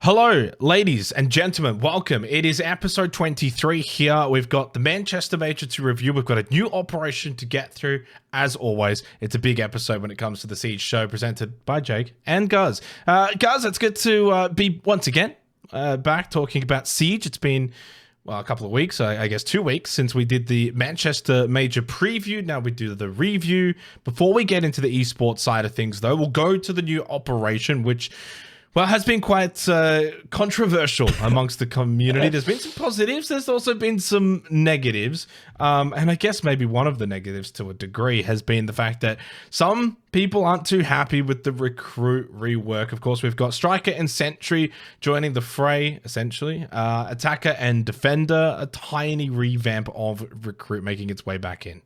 Hello, ladies and gentlemen. Welcome. It is episode 23 here. We've got the Manchester Major to review. We've got a new operation to get through. As always, it's a big episode when it comes to the Siege show, presented by Jake and Guz. Guz, it's good to be once again back talking about Siege. It's been a couple of weeks, I guess 2 weeks, since we did the Manchester Major preview. Now we do the review. Before we get into the esports side of things, though, we'll go to the new operation, which has been quite controversial amongst the community. There's been some positives. There's also been some negatives. And I guess maybe one of the negatives to a degree has been the fact that some people aren't too happy with the recruit rework. Of course, we've got Striker and Sentry joining the fray, essentially. Attacker and Defender, a tiny revamp of recruit making its way back in.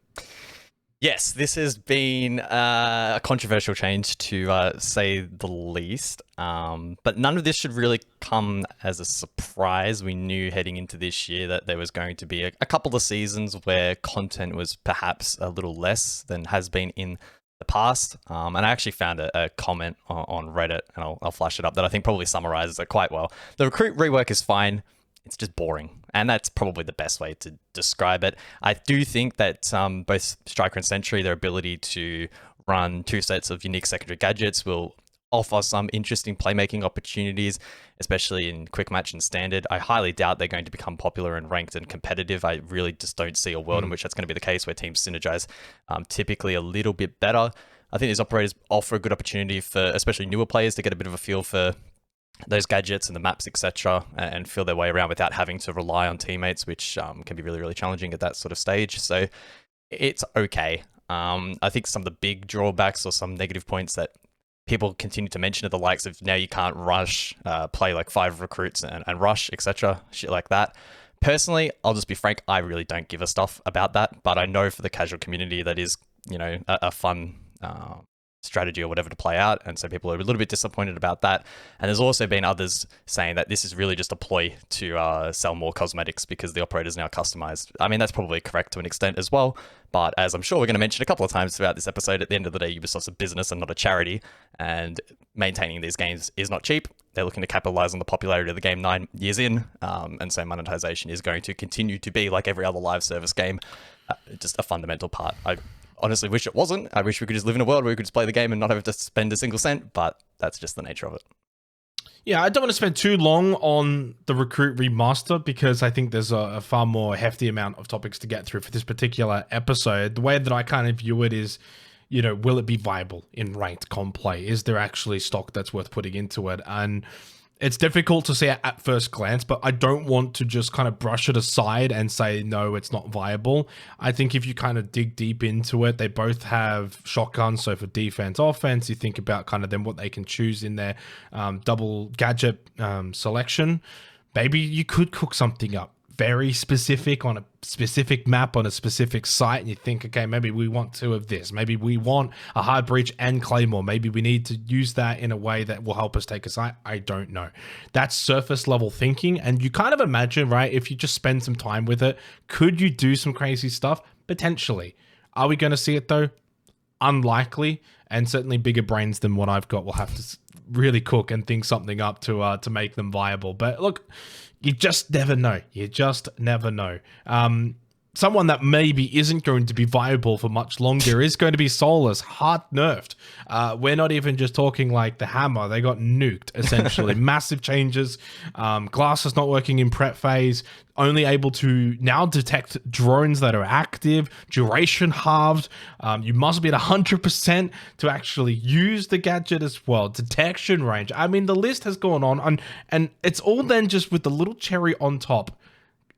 Yes, this has been a controversial change to say the least, but none of this should really come as a surprise. We knew heading into this year that there was going to be a couple of seasons where content was perhaps a little less than has been in the past, and I actually found a comment on Reddit, and I'll flash it up, that I think probably summarizes it quite well. The recruit rework is fine. It's just boring. And that's probably the best way to describe it. I do think that both Striker and Sentry, their ability to run two sets of unique secondary gadgets will offer some interesting playmaking opportunities, especially in quick match and standard. I highly doubt they're going to become popular and ranked and competitive. I really just don't see a world in which that's going to be the case, where teams synergize typically a little bit better. I think these operators offer a good opportunity for especially newer players to get a bit of a feel for those gadgets and the maps, etc., and feel their way around without having to rely on teammates, which can be really, really challenging at that sort of stage. So it's okay. I think some of the big drawbacks or some negative points that people continue to mention are the likes of now you can't rush, play like 5 recruits and rush, etc., shit like that. Personally, I'll just be frank, I really don't give a stuff about that, but I know for the casual community that is, a fun strategy or whatever to play out, and so people are a little bit disappointed about that. And there's also been others saying that this is really just a ploy to sell more cosmetics because the operator is now customized. I mean, that's probably correct to an extent as well, but as I'm sure we're going to mention a couple of times throughout this episode, at the end of the day, Ubisoft's a business and not a charity, and maintaining these games is not cheap. They're looking to capitalize on the popularity of the game 9 years in, and so monetization is going to continue to be, like every other live service game, just a fundamental part. I honestly wish it wasn't. I wish we could just live in a world where we could just play the game and not have to spend a single cent, but that's just the nature of it. Yeah, I don't want to spend too long on the Recruit Remaster because I think there's a far more hefty amount of topics to get through for this particular episode. The way that I kind of view it is, will it be viable in ranked comp play? Is there actually stock that's worth putting into it? And it's difficult to say at first glance, but I don't want to just kind of brush it aside and say, no, it's not viable. I think if you kind of dig deep into it, they both have shotguns. So for defense, offense, you think about kind of then what they can choose in their double gadget selection. Maybe you could cook something up very specific on a specific map on a specific site, and you think, okay, maybe we want 2 of this, maybe we want a hard breach and claymore, maybe we need to use that in a way that will help us take a site. I don't know. That's surface level thinking, and you kind of imagine, right, if you just spend some time with it, could you do some crazy stuff? Potentially. Are we going to see it though? Unlikely, and certainly bigger brains than what I've got will have to really cook and think something up to make them viable. But look, you just never know. You just never know. Someone that maybe isn't going to be viable for much longer is going to be Solis, hard nerfed. We're not even just talking like the hammer. They got nuked, essentially. Massive changes. Glass is not working in prep phase. Only able to now detect drones that are active. Duration halved. You must be at 100% to actually use the gadget as well. Detection range. I mean, the list has gone on. And it's all then just with the little cherry on top.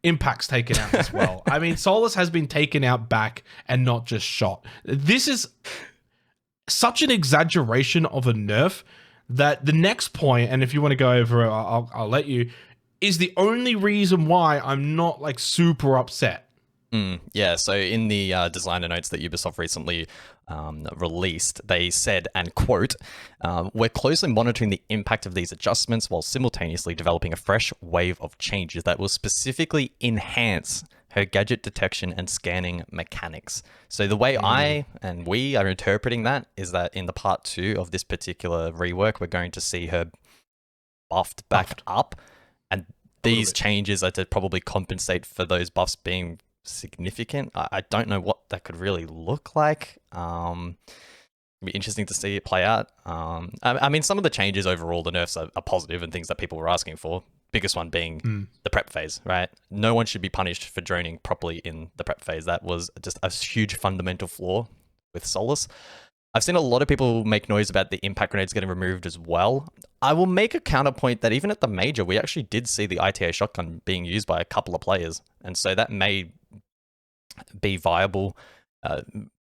Impact's taken out as well. I mean, Solis has been taken out back and not just shot. This is such an exaggeration of a nerf that the next point, and if you want to go over it, I'll let you, is the only reason why I'm not like super upset. Yeah, so in the designer notes that Ubisoft recently released, they said, and quote, "We're closely monitoring the impact of these adjustments while simultaneously developing a fresh wave of changes that will specifically enhance her gadget detection and scanning mechanics." So the way I and we are interpreting that is that in the part 2 of this particular rework, we're going to see her buffed back up. And these bit. changes are to probably compensate for those buffs being significant. I don't know what that could really look like. It'd be interesting to see it play out. I mean, some of the changes overall, the nerfs are positive and things that people were asking for. Biggest one being the prep phase, right? No one should be punished for droning properly in the prep phase. That was just a huge fundamental flaw with Solus. I've seen a lot of people make noise about the impact grenades getting removed as well. I will make a counterpoint that even at the major, we actually did see the ITA shotgun being used by a couple of players. And so that may be viable,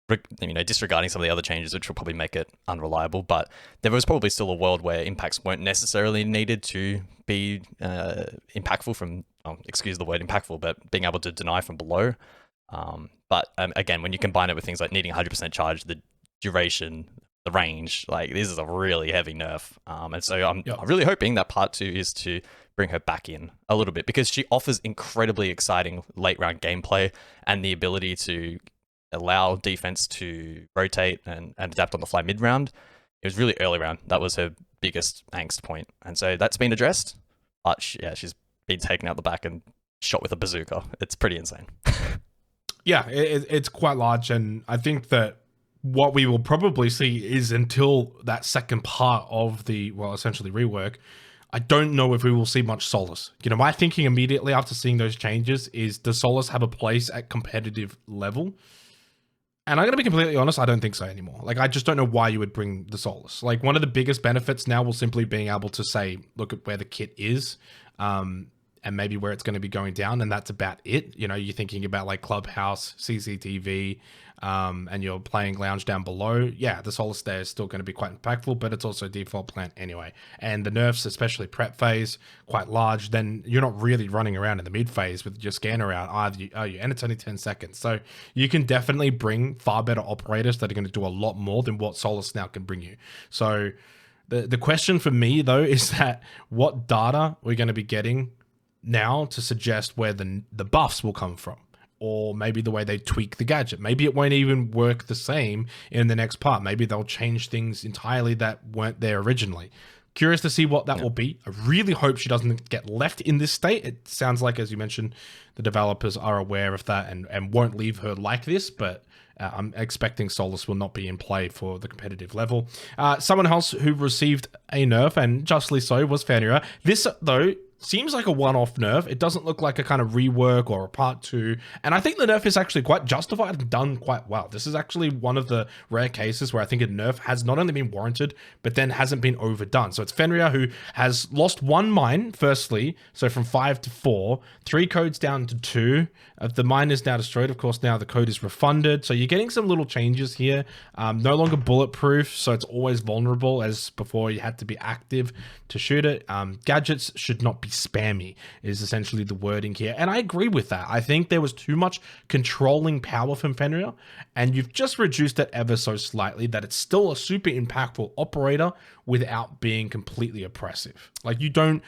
disregarding some of the other changes, which will probably make it unreliable. But there was probably still a world where impacts weren't necessarily needed to be impactful from, excuse the word impactful, but being able to deny from below. But again, when you combine it with things like needing 100% charge, the duration, the range, like this is a really heavy nerf. And so I'm really hoping that part 2 is to bring her back in a little bit, because she offers incredibly exciting late round gameplay and the ability to allow defense to rotate and adapt on the fly mid round. It was really early round. That was her biggest angst point. And so that's been addressed. But she's been taken out the back and shot with a bazooka. It's pretty insane. Yeah, it's quite large. And I think that what we will probably see is, until that second part of the, essentially rework, I don't know if we will see much Solus. My thinking immediately after seeing those changes is, does Solus have a place at competitive level? And I'm going to be completely honest, I don't think so anymore. Like, I just don't know why you would bring the Solus. Like, one of the biggest benefits now will simply being able to say, look at where the kit is, and maybe where it's going to be going down, and that's about it. You're thinking about like Clubhouse, CCTV, and you're playing Lounge down below. Yeah, the Solus there is still going to be quite impactful, but it's also default plant anyway. And the nerfs, especially prep phase, quite large. Then you're not really running around in the mid phase with your scanner out either, and it's only 10 seconds. So you can definitely bring far better operators that are going to do a lot more than what Solus now can bring you. So the question for me though is that what data we're going to be getting now to suggest where the buffs will come from, or maybe the way they tweak the gadget. Maybe it won't even work the same in the next part. Maybe they'll change things entirely that weren't there originally. Curious to see what that will be. I really hope she doesn't get left in this state. It sounds like, as you mentioned, the developers are aware of that and won't leave her like this, but I'm expecting Solus will not be in play for the competitive level. Someone else who received a nerf, and justly so, was Fenrir. This, though, seems like a one-off nerf. It doesn't look like a kind of rework or a part 2. And I think the nerf is actually quite justified and done quite well. This is actually one of the rare cases where I think a nerf has not only been warranted, but then hasn't been overdone. So it's Fenrir, who has lost 1 mine, firstly. So from 5 to 4, 3 codes down to 2. The mine is now destroyed. Of course, now the code is refunded. So you're getting some little changes here. No longer bulletproof, so it's always vulnerable, as before you had to be active to shoot it. Gadgets should not be spammy is essentially the wording here, and I agree with that. I think there was too much controlling power from Fenrir, and you've just reduced it ever so slightly that it's still a super impactful operator without being completely oppressive. Like, you don't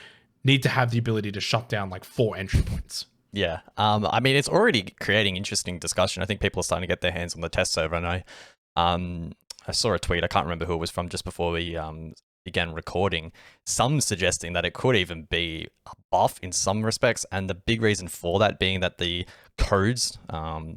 need to have the ability to shut down like 4 entry points. Yeah, I mean, it's already creating interesting discussion. I think people are starting to get their hands on the test server, and I saw a tweet, I can't remember who it was from, just before we began recording, some suggesting that it could even be a buff in some respects, and the big reason for that being that the codes,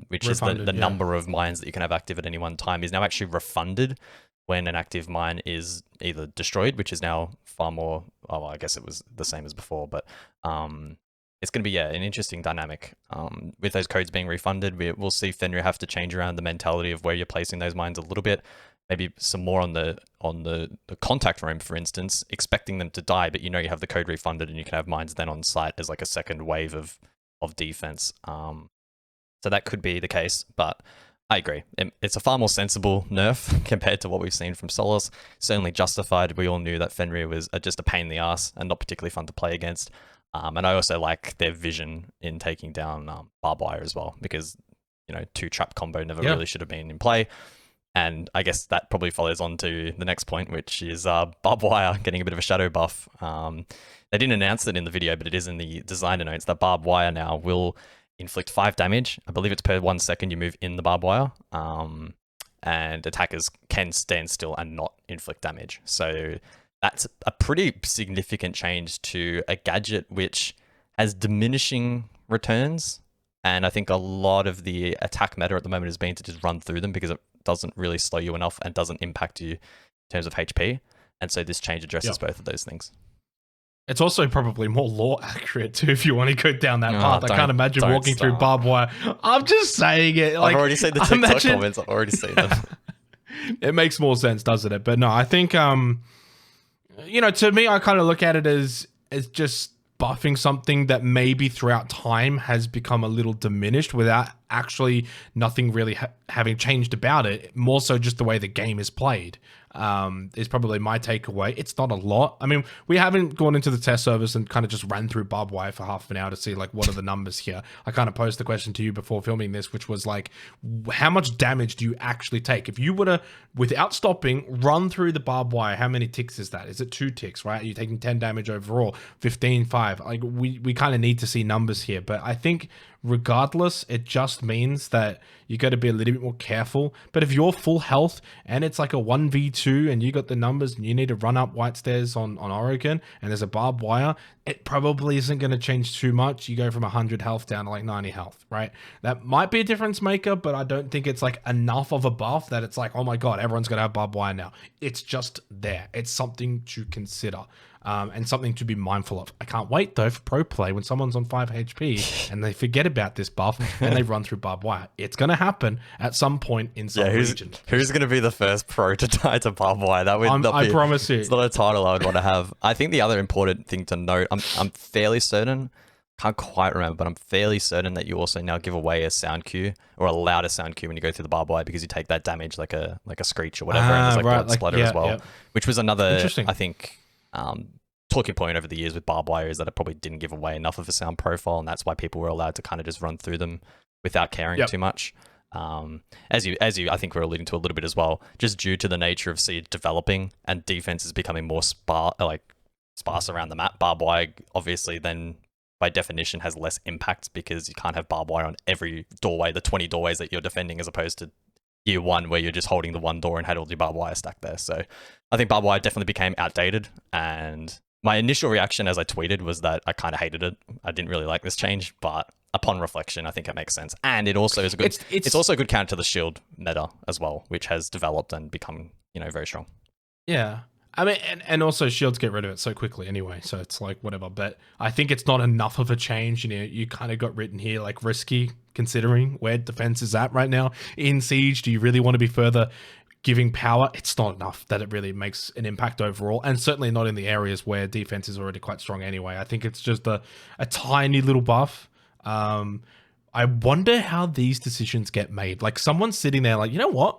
which refunded, is the number of mines that you can have active at any one time, is now actually refunded when an active mine is either destroyed, which is now far more, I guess it was the same as before, but it's going to be an interesting dynamic. With those codes being refunded, we'll see Fenrir have to change around the mentality of where you're placing those mines a little bit. Maybe some more on the contact room, for instance, expecting them to die, but you have the code refunded and you can have mines then on site as like a second wave of defense. So that could be the case, but I agree. It's a far more sensible nerf compared to what we've seen from Solus. Certainly justified. We all knew that Fenrir was just a pain in the ass and not particularly fun to play against. And I also like their vision in taking down barbed wire as well, because 2 trap combo never really should have been in play. And I guess that probably follows on to the next point, which is barbed wire getting a bit of a shadow buff. They didn't announce it in the video, but it is in the designer notes that barbed wire now will inflict 5 damage. I believe it's per 1 second you move in the barbed wire. And attackers can stand still and not inflict damage. So that's a pretty significant change to a gadget which has diminishing returns. And I think a lot of the attack meta at the moment has been to just run through them because it doesn't really slow you enough and doesn't impact you in terms of HP. And so this change addresses both of those things. It's also probably more lore accurate too, if you want to go down that path. I can't imagine walking through barbed wire. I'm just saying it. Like, I've already seen the TikTok comments. I've already seen them. It makes more sense, doesn't it? But no, I think, you know, to me, I kind of look at it as just buffing something that maybe throughout time has become a little diminished without actually nothing really having changed about it. More so just the way the game is played. Is probably my takeaway. It's not a lot. I mean, we haven't gone into the test service and kind of just ran through barbed wire for half an hour to see like what are the numbers here. I kind of posed the question to you before filming this, which was like, how much damage do you actually take? If you were to, without stopping, run through the barbed wire, how many ticks is that? Is it 2 ticks, right? You're taking 10 damage overall, 15, 5. Like we kind of need to see numbers here, but I think regardless, it just means that you got to be a little bit more careful. But if you're full health and it's like a 1v2 and you got the numbers and you need to run up white stairs on Oregon and there's a barbed wire, it probably isn't going to change too much. You go from 100 health down to like 90 health, right? That might be a difference maker, but I don't think it's like enough of a buff that it's like, oh my God, everyone's going to have barbed wire now. It's just there. It's something to consider. And something to be mindful of. I can't wait though for pro play when someone's on 5 HP and they forget about this buff and they run through barbed wire. It's going to happen at some point in some region. Who's going to be the first pro to die to barbed wire? That would I promise you. It's not a title I would want to have. I think the other important thing to note, I'm fairly certain, can't quite remember, but I'm fairly certain that you also now give away a sound cue or allow a sound cue when you go through the barbed wire because you take that damage like a screech or whatever, and there's like blood splatter as well, which was another, I think, talking point over the years with barbed wire is that it probably didn't give away enough of a sound profile, and that's why people were allowed to kind of just run through them without caring too much. As you I think we're alluding to a little bit as well, just due to the nature of Siege developing and defense is becoming more sparse around the map. Barbed wire obviously then by definition has less impact because you can't have barbed wire on every doorway, the 20 doorways that you're defending, as opposed to year one where you're just holding the one door and had all your barbed wire stacked there. So I think barbed wire definitely became outdated, and my initial reaction as I tweeted was that I kind of hated it. I didn't really like this change, but upon reflection, I think it makes sense. And it also is a good, it's also a good counter to the shield meta as well, which has developed and become, you know, very strong. Yeah. I mean, and also shields get rid of it so quickly anyway, so it's like whatever. But I think it's not enough of a change. You know, you kind of got written here like risky, considering where defense is at right now in Siege. Do you really want to be further giving power? It's not enough that it really makes an impact overall, and certainly not in the areas where defense is already quite strong anyway. I think it's just a tiny little buff. I wonder how these decisions get made. Like someone's sitting there like, you know what?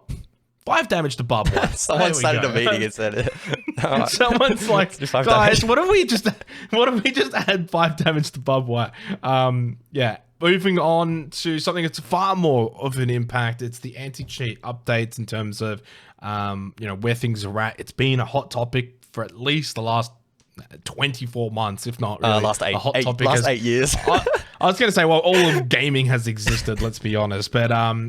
5 damage to barbed wire. Someone started a meeting and said it. Someone's like, guys, what if we just add 5 damage to barbed wire? Yeah. Moving on to something that's far more of an impact. It's the anti-cheat updates in terms of, you know, where things are at. It's been a hot topic for at least the last 24 months, if not really last 8 years. I was going to say, well, all of gaming has existed, let's be honest. But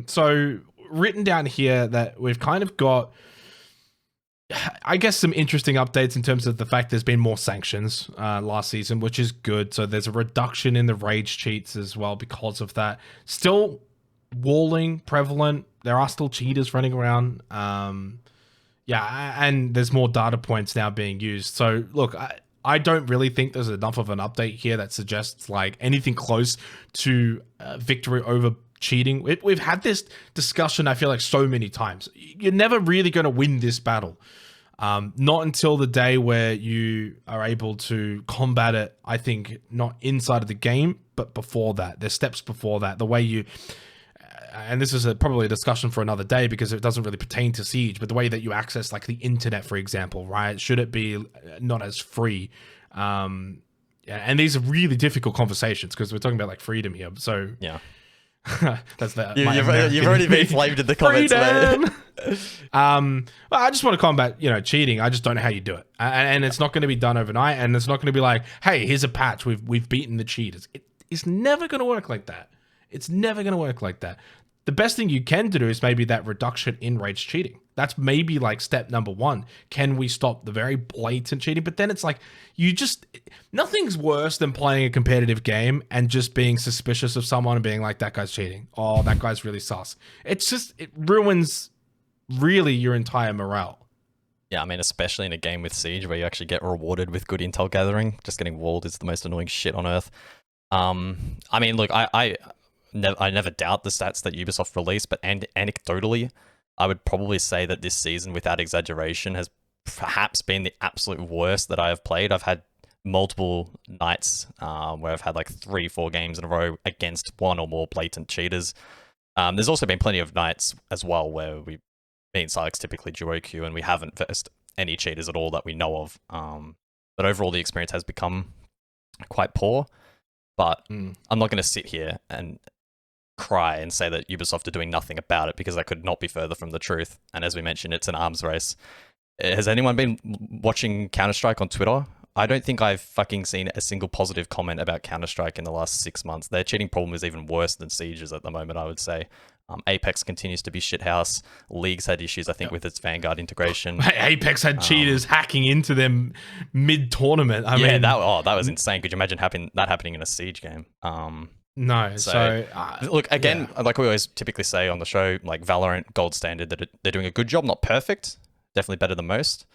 so written down here that we've kind of got, I guess, some interesting updates in terms of the fact there's been more sanctions last season, which is good. So there's a reduction in the rage cheats as well because of that. Still walling prevalent. There are still cheaters running around. Yeah, and there's more data points now being used. So look, I don't really think there's enough of an update here that suggests like anything close to victory over cheating. We've had this discussion, I feel like, so many times. You're never really going to win this battle. Not until the day where you are able to combat it, I think, not inside of the game, but before that. There's steps before that. The way you... and this is probably a discussion for another day because it doesn't really pertain to Siege, but the way that you access like the internet, for example, right? Should it be not as free? And these are really difficult conversations because we're talking about like freedom here. So yeah. That's the you've already been flamed in the comments, man. Well, I just want to combat, you know, cheating. I just don't know how you do it, and it's not going to be done overnight. And it's not going to be like, hey, here's a patch. We've beaten the cheaters. It's never going to work like that. It's never going to work like that. the best thing you can do is maybe that reduction in rage cheating. That's maybe like step number one. Can we stop the very blatant cheating? But then it's like, nothing's worse than playing a competitive game and just being suspicious of someone and being like, that guy's cheating. Oh, that guy's really sus. It ruins really your entire morale. Yeah, I mean, especially in a game with Siege where you actually get rewarded with good intel gathering. Just getting walled is the most annoying shit on earth. I mean, look, I never doubt the stats that Ubisoft released, but anecdotally, I would probably say that this season, without exaggeration, has perhaps been the absolute worst that I have played. I've had multiple nights where I've had like 3-4 games in a row against one or more blatant cheaters. There's also been plenty of nights as well where me and Silex typically duo queue and we haven't versed any cheaters at all that we know of. But overall, the experience has become quite poor. But I'm not going to sit here and cry and say that Ubisoft are doing nothing about it, because that could not be further from the truth. And as we mentioned, it's an arms race. Has anyone been watching Counter-Strike on Twitter? I don't think I've fucking seen a single positive comment about Counter-Strike in the last 6 months. Their cheating problem is even worse than Siege's at the moment, I would say. Apex continues to be shithouse. League's had issues, I think, with its Vanguard integration. Apex had cheaters hacking into them mid-tournament. I mean, that was insane. Could you imagine that happening in a Siege game? No. So look, again, like we always typically say on the show, like Valorant gold standard, that they're doing a good job, not perfect, definitely better than most.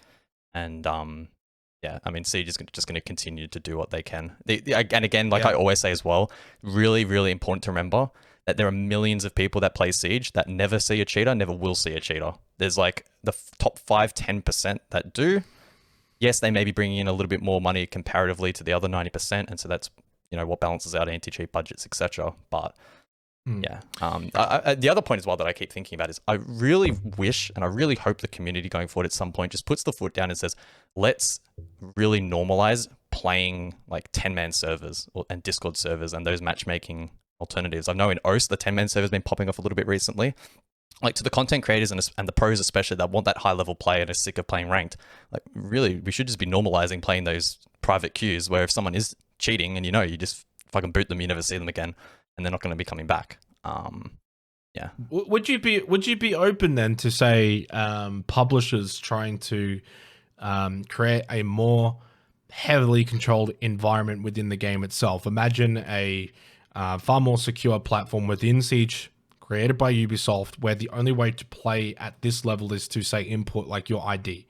And yeah, I mean, Siege is just going to continue to do what they can. And again, like I always say as well, really, really important to remember that there are millions of people that play Siege that never see a cheater, never will see a cheater. There's like the top 5-10% that do. Yes, they may be bringing in a little bit more money comparatively to the other 90%, and so that's, you know, what balances out anti-cheat budgets, etc. But yeah, the other point as well that I keep thinking about is I really wish and I really hope the community going forward at some point just puts the foot down and says, let's really normalize playing like 10-man servers and Discord servers and those matchmaking alternatives. I know in OST, the 10-man server has been popping off a little bit recently. Like, to the content creators and the pros especially that want that high-level play and are sick of playing ranked, like, really, we should just be normalizing playing those private queues where if someone is cheating and you just fucking boot them, you never see them again, and they're not going to be coming back. Yeah. Would you be open then to say publishers trying to create a more heavily controlled environment within the game itself? Imagine a far more secure platform within Siege, created by Ubisoft, where the only way to play at this level is to, say, input like your ID.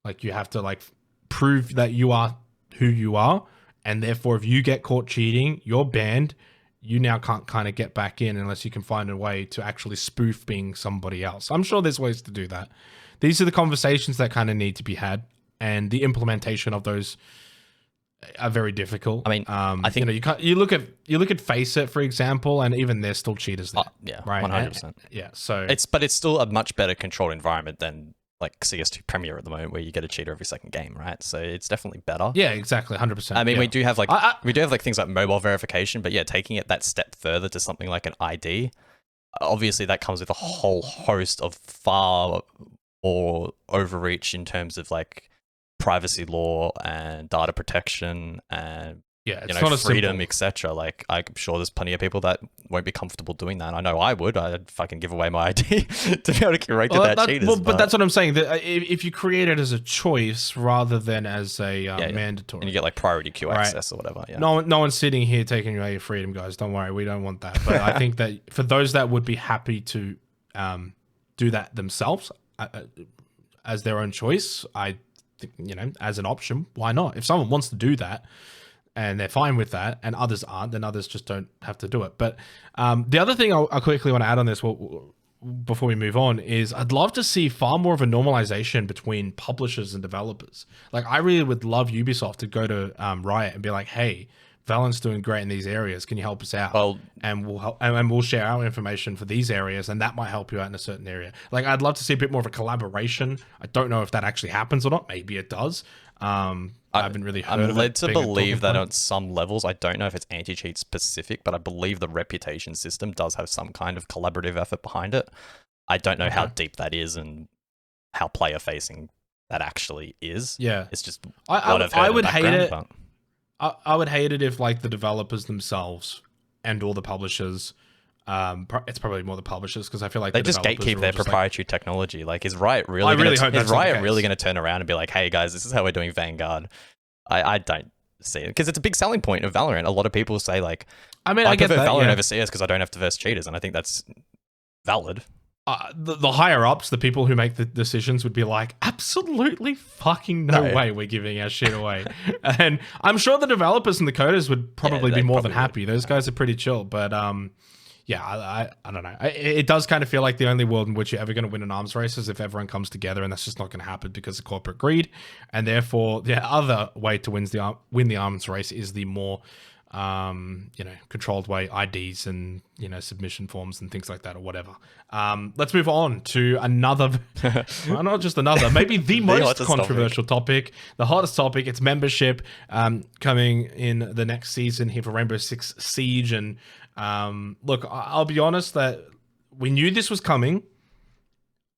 Like, you have to like prove that you are who you are, and therefore if you get caught cheating, you're banned. You now can't kind of get back in unless you can find a way to actually spoof being somebody else. I'm sure there's ways to do that. These are the conversations that kind of need to be had, and the implementation of those are very difficult. I mean, I think you look at Faceit, for example, and even they're still cheaters there. Yeah, right, 100%. Yeah, so it's still a much better controlled environment than like CS2 Premier at the moment, where you get a cheater every second game, right? So it's definitely better. Yeah, exactly, 100%. I mean, we do have like things like mobile verification, but yeah, taking it that step further to something like an ID, obviously that comes with a whole host of far more overreach in terms of like privacy law and data protection and it's not freedom, etc. Like, I'm sure there's plenty of people that won't be comfortable doing that. I know I would. I'd fucking give away my ID to be able to curate that cheaters. Well, but that's what I'm saying. That if you create it as a choice rather than as a mandatory, and you get like priority queue access or whatever. Yeah. No one's sitting here taking away your freedom, guys. Don't worry, we don't want that. But I think that for those that would be happy to do that themselves as their own choice, I think, as an option, why not? If someone wants to do that and they're fine with that, and others aren't, then others just don't have to do it. But the other thing I quickly want to add on this before we move on is I'd love to see far more of a normalization between publishers and developers. Like, I really would love Ubisoft to go to Riot and be like, hey, Valorant's doing great in these areas. Can you help us out? Well, and we'll help, and we'll share our information for these areas, and that might help you out in a certain area. Like, I'd love to see a bit more of a collaboration. I don't know if that actually happens or not. Maybe it does. I haven't really heard of it. I'm led to believe that on some levels, I don't know if it's anti-cheat specific, but I believe the reputation system does have some kind of collaborative effort behind it. I don't know how deep that is and how player facing that actually is. Yeah, it's just I would hate it. I would hate it if like the developers themselves and all the publishers It's probably more the publishers because I feel like They the just developers gatekeep are their just proprietary technology. Like, is Riot really? I really hope is that's not the Riot case. really going to turn around and be like, "Hey guys, this is how we're doing Vanguard"? I don't see it because it's a big selling point of Valorant. A lot of people say like, I mean, I get prefer that, Valorant yeah. over CS because I don't have to verse cheaters, and I think that's valid. The higher ups, the people who make the decisions, would be like, absolutely fucking no way we're giving our shit away. And I'm sure the developers and the coders would probably be more than happy. Those guys are pretty chill. But yeah, I don't know. It does kind of feel like the only world in which you're ever going to win an arms race is if everyone comes together, and that's just not going to happen because of corporate greed. And therefore, the other way to win the arms race is the more controlled way, IDs and, submission forms and things like that or whatever. Let's move on to another, well, not just another, maybe the most controversial topic, the hottest topic. It's membership coming in the next season here for Rainbow Six Siege. And look, I'll be honest that we knew this was coming.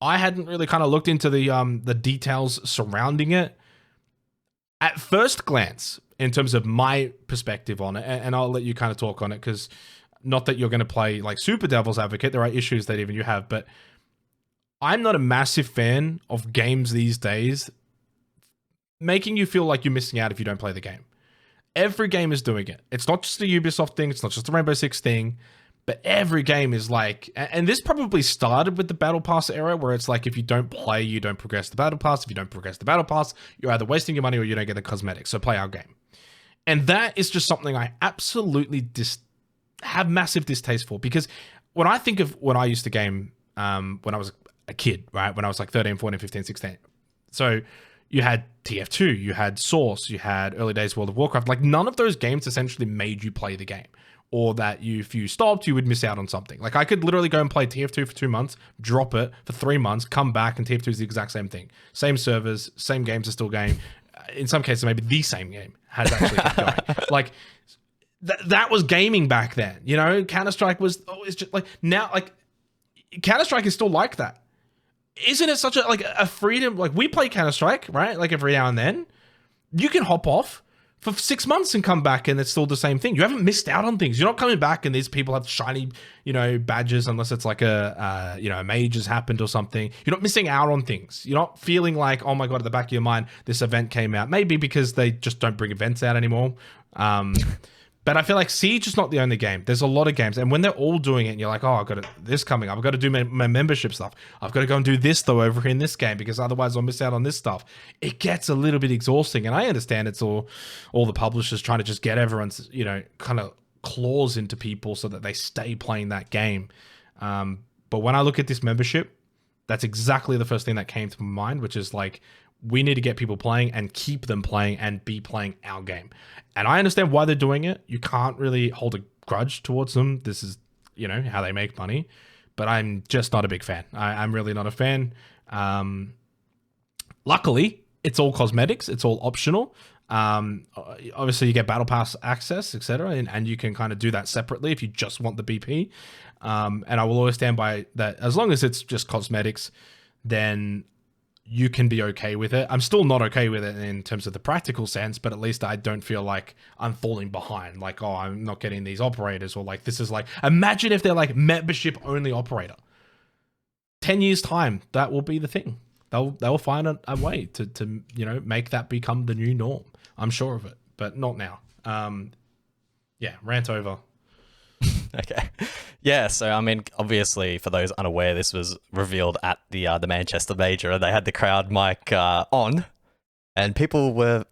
I hadn't really kind of looked into the details surrounding it. At first glance, in terms of my perspective on it, and I'll let you kind of talk on it, because not that you're going to play like super devil's advocate, there are issues that even you have, but I'm not a massive fan of games these days making you feel like you're missing out if you don't play the game. Every game is doing it. It's not just a Ubisoft thing, it's not just a Rainbow Six thing, but every game is like, and this probably started with the Battle Pass era, where it's like, if you don't play, you don't progress the Battle Pass. If you don't progress the Battle Pass, you're either wasting your money or you don't get the cosmetics. So play our game. And that is just something I absolutely have massive distaste for, because when I think of when I used to game when I was a kid, right? When I was like 13, 14, 15, 16. So you had TF2, you had Source, you had early days World of Warcraft. Like, none of those games essentially made you play the game, or that if you stopped, you would miss out on something. Like, I could literally go and play TF2 for 2 months, drop it for 3 months, come back, and TF2 is the exact same thing. Same servers, same games are still going. In some cases, maybe the same game has actually kept going. Like, that was gaming back then. Counter-Strike was always just like, now, like, Counter-Strike is still like that. Isn't it such a freedom? Like, we play Counter-Strike, right? Like, every now and then. You can hop off for 6 months and come back, and it's still the same thing. You haven't missed out on things. You're not coming back and these people have shiny, badges, unless it's like a mage has happened or something. You're not missing out on things. You're not feeling like, oh my God, at the back of your mind, this event came out. Maybe because they just don't bring events out anymore. But I feel like Siege is not the only game. There's a lot of games. And when they're all doing it, and you're like, oh, I've got this coming up. I've got to do my membership stuff. I've got to go and do this, though, over here in this game, because otherwise I'll miss out on this stuff. It gets a little bit exhausting. And I understand it's all the publishers trying to just get everyone's, kind of claws into people so that they stay playing that game. But when I look at this membership, that's exactly the first thing that came to my mind, which is like, we need to get people playing and keep them playing and be playing our game. And I understand why they're doing it. You can't really hold a grudge towards them. This is, how they make money. But I'm just not a big fan. I'm really not a fan. Luckily, it's all cosmetics. It's all optional. Obviously, you get Battle Pass access, etc. And you can kind of do that separately if you just want the BP. And I will always stand by that. As long as it's just cosmetics, then you can be okay with it. I'm still not okay with it in terms of the practical sense, but at least I don't feel like I'm falling behind. Like, oh, I'm not getting these operators, or like, this is like, imagine if they're like membership only operator. 10 years time, that will be the thing. They'll find a way to make that become the new norm. I'm sure of it, but not now. Yeah, rant over. Okay. Yeah, so I mean, obviously, for those unaware, this was revealed at the Manchester Major, and they had the crowd mic on, and people were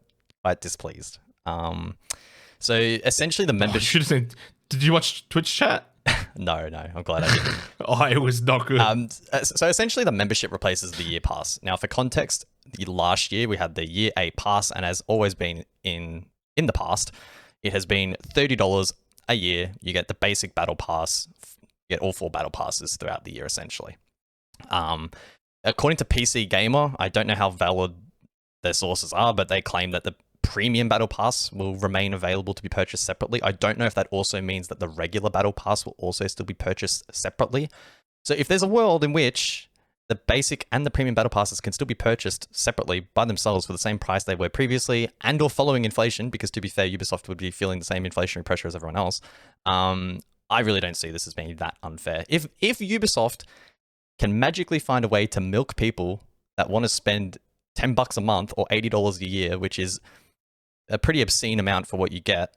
quite displeased. So essentially, the membership. Should have said, did you watch Twitch chat? No, I'm glad I didn't. Oh, it was not good. So essentially, the membership replaces the year pass. Now, for context, last year we had the year 8 pass, and as always been in the past, it has been $30 a year. You get the basic battle pass, you get all 4 battle passes throughout the year, essentially. According to PC Gamer, I don't know how valid their sources are, but they claim that the premium battle pass will remain available to be purchased separately. I don't know if that also means that the regular battle pass will also still be purchased separately. So if there's a world in which the basic and the premium battle passes can still be purchased separately by themselves for the same price they were previously, and or following inflation, because to be fair, Ubisoft would be feeling the same inflationary pressure as everyone else, I really don't see this as being that unfair. If Ubisoft can magically find a way to milk people that want to spend $10 a month or $80 a year, which is a pretty obscene amount for what you get,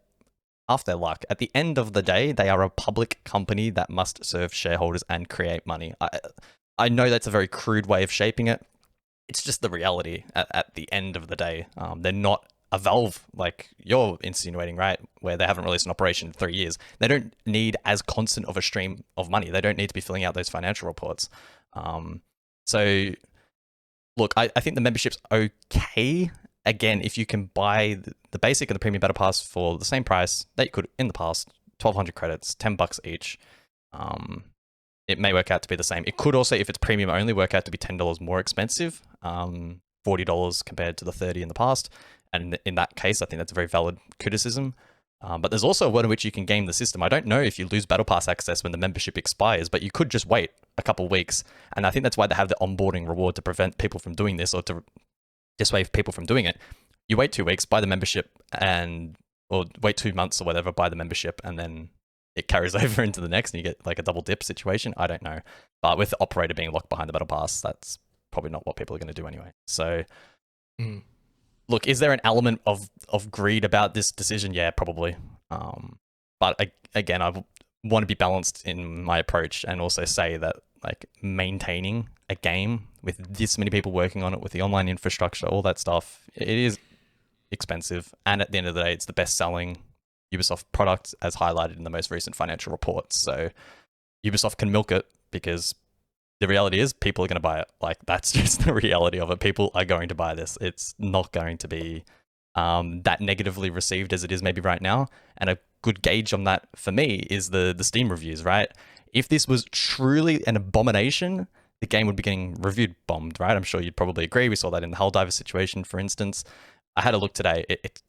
half their luck. At the end of the day, they are a public company that must serve shareholders and create money. I know that's a very crude way of shaping it. It's just the reality at the end of the day. They're not a Valve, like you're insinuating, right? Where they haven't released an operation in 3 years. They don't need as constant of a stream of money. They don't need to be filling out those financial reports. So, look, I think the membership's okay. Again, if you can buy the basic and the premium battle pass for the same price that you could in the past, 1,200 credits, $10 each, it may work out to be the same. It could also, if it's premium only, work out to be $10 more expensive, $40 compared to the $30 in the past. And in that case, I think that's a very valid criticism. But there's also a way in which you can game the system. I don't know if you lose Battle Pass access when the membership expires, but you could just wait a couple weeks. And I think that's why they have the onboarding reward to prevent people from doing this, or to dissuade people from doing it. You wait 2 weeks, buy the membership, or wait 2 months or whatever, buy the membership, and then it carries over into the next and you get like a double dip situation. I don't know. But with the operator being locked behind the Battle Pass, that's probably not what people are going to do anyway. So, look, is there an element of greed about this decision? Yeah, probably. But again, I want to be balanced in my approach and also say that like maintaining a game with this many people working on it, with the online infrastructure, all that stuff, it is expensive. And at the end of the day, it's the best selling Ubisoft product as highlighted in the most recent financial reports. So Ubisoft can milk it because the reality is people are going to buy it. Like, that's just the reality of it. People are going to buy this. It's not going to be that negatively received as it is maybe right now. And a good gauge on that for me is the Steam reviews, right? If this was truly an abomination, the game would be getting reviewed bombed, right? I'm sure you'd probably agree. We saw that in the Helldiver situation, for instance. I had a look today. It's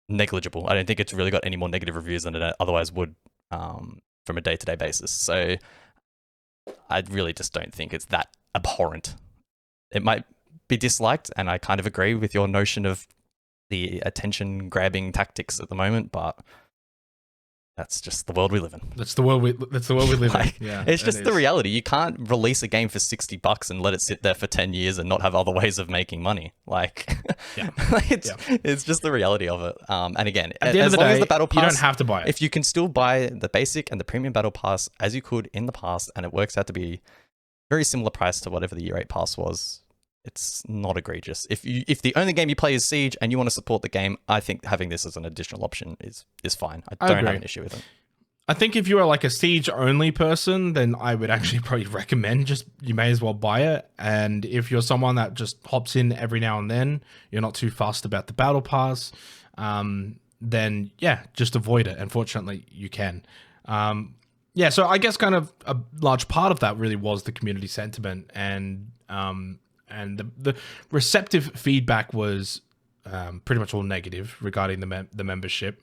negligible. I don't think it's really got any more negative reviews than it otherwise would from a day-to-day basis. So I really just don't think it's that abhorrent. It might be disliked, and I kind of agree with your notion of the attention-grabbing tactics at the moment, but that's just the world we live in. That's the world we live Like, in. Yeah, it's just the reality. You can't release a game for $60 and let it sit there for 10 years and not have other ways of making money. Like, it's just the reality of it. And again, at the end as of the long day, as the battle pass, you don't have to buy it. If you can still buy the basic and the premium battle pass as you could in the past, and it works out to be very similar price to whatever the year 8 pass was, it's not egregious. If the only game you play is Siege and you want to support the game, I think having this as an additional option is fine. I don't have an issue with it. I think if you are like a Siege only person, then I would actually probably recommend you may as well buy it. And if you're someone that just hops in every now and then, you're not too fussed about the battle pass, then yeah, just avoid it. Unfortunately, you can. So I guess kind of a large part of that really was the community sentiment, and the receptive feedback was pretty much all negative regarding the membership.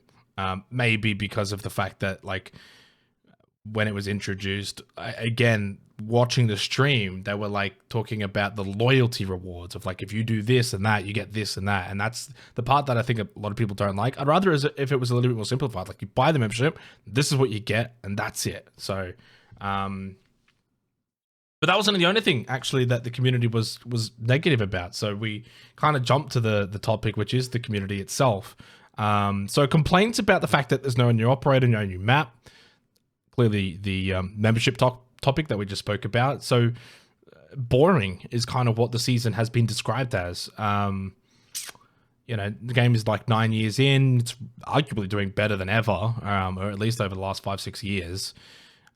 Maybe because of the fact that, like, when it was introduced, again, watching the stream, they were like talking about the loyalty rewards of like, if you do this and that, you get this and that. And that's the part that I think a lot of people don't like. I'd rather if it was a little bit more simplified, like you buy the membership, this is what you get, and that's it. So, but that wasn't the only thing actually that the community was negative about. So we kind of jumped to the topic, which is the community itself. So complaints about the fact that there's no new operator, no new map. Clearly the membership topic that we just spoke about. So boring is kind of what the season has been described as. The game is like 9 years in. It's arguably doing better than ever, or at least over the last 5-6 years.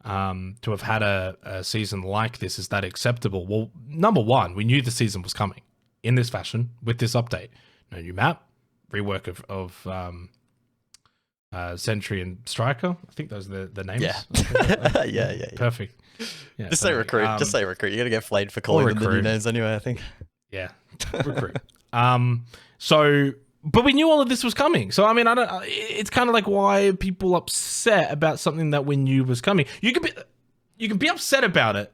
To have had a season like this, is that acceptable? Well, number one, we knew the season was coming in this fashion with this update. No new map, rework of Sentry and Striker. I think those are the names. Yeah. Yeah. Perfect. Yeah, just say recruit. Just say recruit. You're gonna get flayed for calling them the new names anyway, I think. Yeah, recruit. But we knew all of this was coming. So I mean, it's kind of like, why are people upset about something that we knew was coming? You can be upset about it.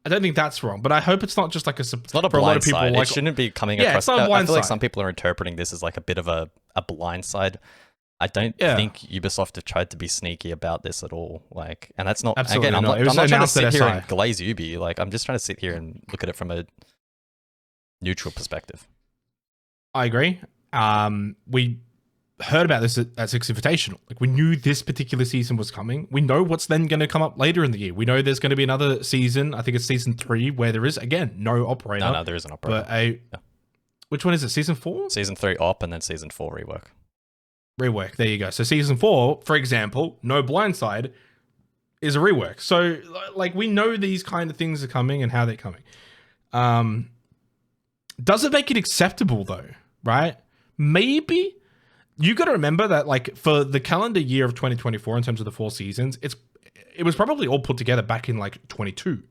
I don't think that's wrong, but I hope it's not just like it's not a blindside. It shouldn't be coming across. It's not a blind I feel like side. some people are interpreting this as like a bit of a blindside. I don't Yeah. think Ubisoft have tried to be sneaky about this at all. Like, and that's not Absolutely again. I'm not. not, It was I'm not trying to announced at sit here SI. and glaze Ubi. Like, I'm just trying to sit here and look at it from a neutral perspective. I agree. We heard about this at Six Invitational. Like, we knew this particular season was coming. We know what's then going to come up later in the year. We know there's going to be another season. I think it's season 3 where there is again no operator. No, there is an operator. But which one is it? Season 4? Season 3 op, and then season 4 rework. Rework. There you go. So season 4, for example, No Blindside is a rework. So like we know these kind of things are coming and how they're coming. Does it make it acceptable though? Right? Maybe. You got to remember that like for the calendar year of 2024 in terms of the 4 seasons, it was probably all put together back in like 22.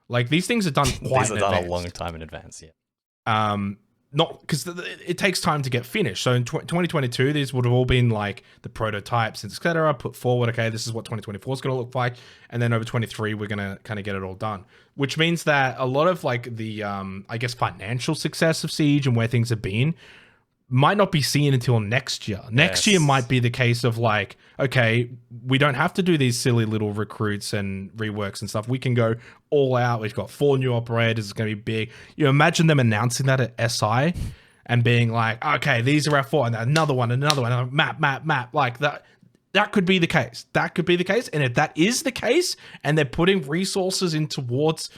Like these things are done quite These are done a long time in advance. Yeah. Not because it takes time to get finished. So in 2022, these would have all been like the prototypes, etc. Put forward. Okay, this is what 2024 is going to look like, and then over 23, we're going to kind of get it all done. Which means that a lot of like the I guess financial success of Siege and where things have been might not be seen until next year. Next year might be the case of like, okay, we don't have to do these silly little recruits and reworks and stuff. We can go all out. We've got 4 new operators. It's going to be big. You imagine them announcing that at SI and being like, okay, these are our 4, and another one, map. Like that could be the case. That could be the case. And if that is the case and they're putting resources in towards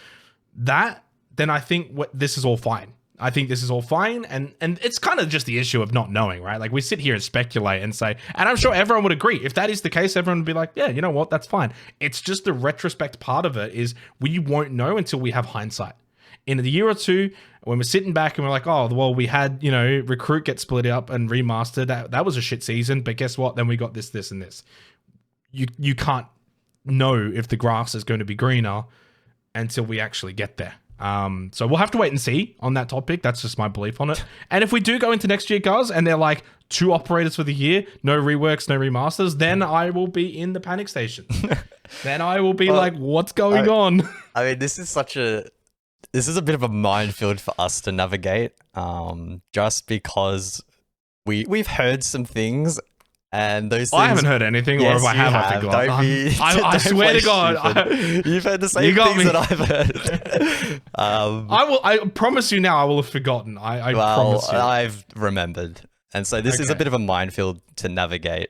that, then I think this is all fine. I think this is all fine, and it's kind of just the issue of not knowing, right? Like we sit here and speculate and say, and I'm sure everyone would agree. If that is the case, everyone would be like, yeah, you know what, that's fine. It's just the retrospect part of it is we won't know until we have hindsight. In a year or two, when we're sitting back and we're like, oh, well, we had, Recruit get split up and remastered. That was a shit season, but guess what? Then we got this, and this. You can't know if the grass is going to be greener until we actually get there. So we'll have to wait and see on that topic. That's just my belief on it. And if we do go into next year, guys, and they're like 2 operators for the year, no reworks, no remasters, then I will be in the panic station. Then I will be like, what's going on? I mean, this is a bit of a minefield for us to navigate. Just because we've heard some things. And those things, I haven't heard anything, or if I have, I forgot. I swear to God, you've heard the same things that I've heard. I promise you now, I will have forgotten. I promise you. I've remembered, and so this is a bit of a minefield to navigate.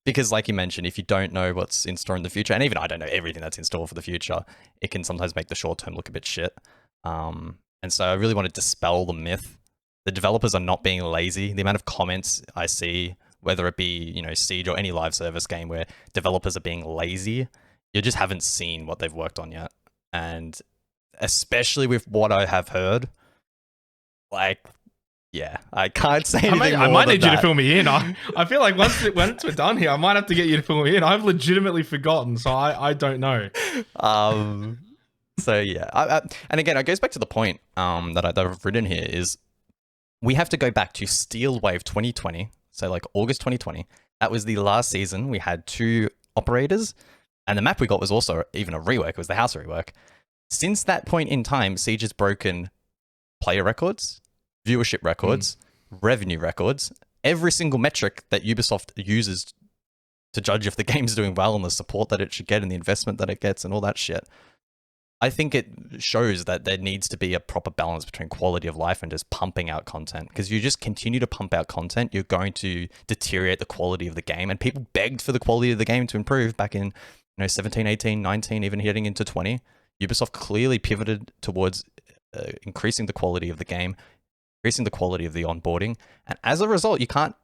Because, like you mentioned, if you don't know what's in store in the future, and even I don't know everything that's in store for the future, it can sometimes make the short term look a bit shit. And so I really want to dispel the myth. The developers are not being lazy. The amount of comments I see, whether it be, Siege or any live service game where developers are being lazy, you just haven't seen what they've worked on yet. And especially with what I have heard, like, yeah, I can't say anything more I might than need you to that. fill me in. I feel like once we're done here, I might have to get you to fill me in. I've legitimately forgotten, so I don't know. So yeah, and again, it goes back to the point that I've written here is, we have to go back to Steel Wave 2020, so like August 2020. That was the last season. We had 2 operators, and the map we got was also even a rework. It was the house rework. Since that point in time, Siege has broken player records, viewership records, revenue records, every single metric that Ubisoft uses to judge if the game's doing well and the support that it should get and the investment that it gets and all that shit. I think it shows that there needs to be a proper balance between quality of life and just pumping out content. Because you just continue to pump out content, you're going to deteriorate the quality of the game. And people begged for the quality of the game to improve back in 17, 18, 19, even heading into 20. Ubisoft clearly pivoted towards increasing the quality of the game, increasing the quality of the onboarding. And as a result, you can't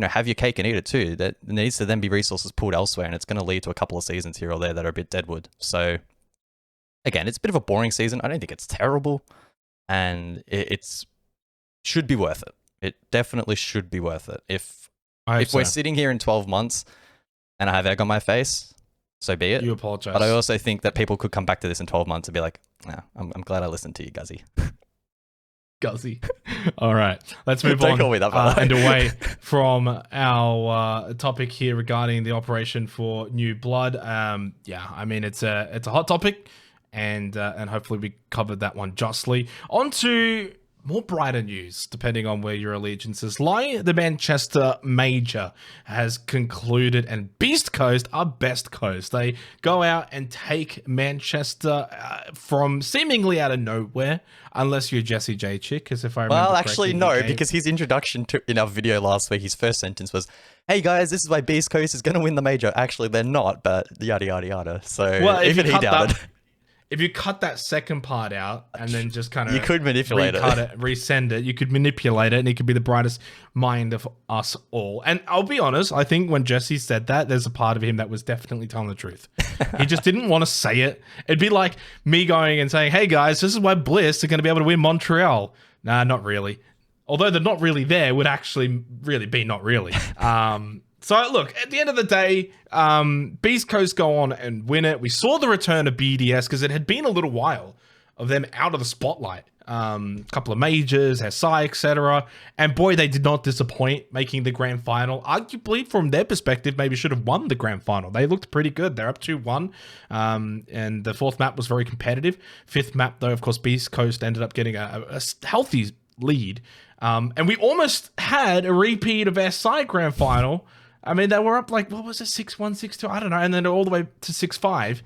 have your cake and eat it too. That there needs to then be resources pulled elsewhere. And it's going to lead to a couple of seasons here or there that are a bit deadwood. So again, it's a bit of a boring season. I don't think it's terrible, and it's should be worth it. It definitely should be worth it. If we're sitting here in 12 months and I have egg on my face, so be it. You apologize. But I also think that people could come back to this in 12 months and be like, nah, I'm glad I listened to you, Guzzy. Guzzy. All right, let's move Don't on call me that, by the way. and away from our topic here regarding the operation for New Blood. Yeah, I mean it's a hot topic. And hopefully we covered that one justly. On to more brighter news, depending on where your allegiances lie. The Manchester Major has concluded, and Beast Coast are best coast. They go out and take Manchester from seemingly out of nowhere, unless you're Jesse J. Chick, because if I remember Well, actually, correctly, no, because his introduction in our video last week, his first sentence was, "Hey guys, this is why Beast Coast is going to win the major." Actually, they're not, but yada yada yada. So well, even he doubted. If you cut that second part out and then just kind of You could manipulate it, resend it, you could manipulate it, and he could be the brightest mind of us all. And I'll be honest, I think when Jesse said that, there's a part of him that was definitely telling the truth. He just didn't want to say it. It'd be like me going and saying, "Hey guys, this is why Bliss are going to be able to win Montreal." Nah, not really. Although the not really there would actually really be not really. So look, at the end of the day, Beast Coast go on and win it. We saw the return of BDS because it had been a little while of them out of the spotlight. Couple of majors, SI, etc. And boy, they did not disappoint making the grand final. Arguably, from their perspective, maybe should have won the grand final. They looked pretty good. They're up 2-1. And the fourth map was very competitive. Fifth map, though, of course, Beast Coast ended up getting a healthy lead. And we almost had a repeat of SI grand final. I mean, they were up like, what was it, 6-1, 6-2? I don't know. And then all the way to 6-5.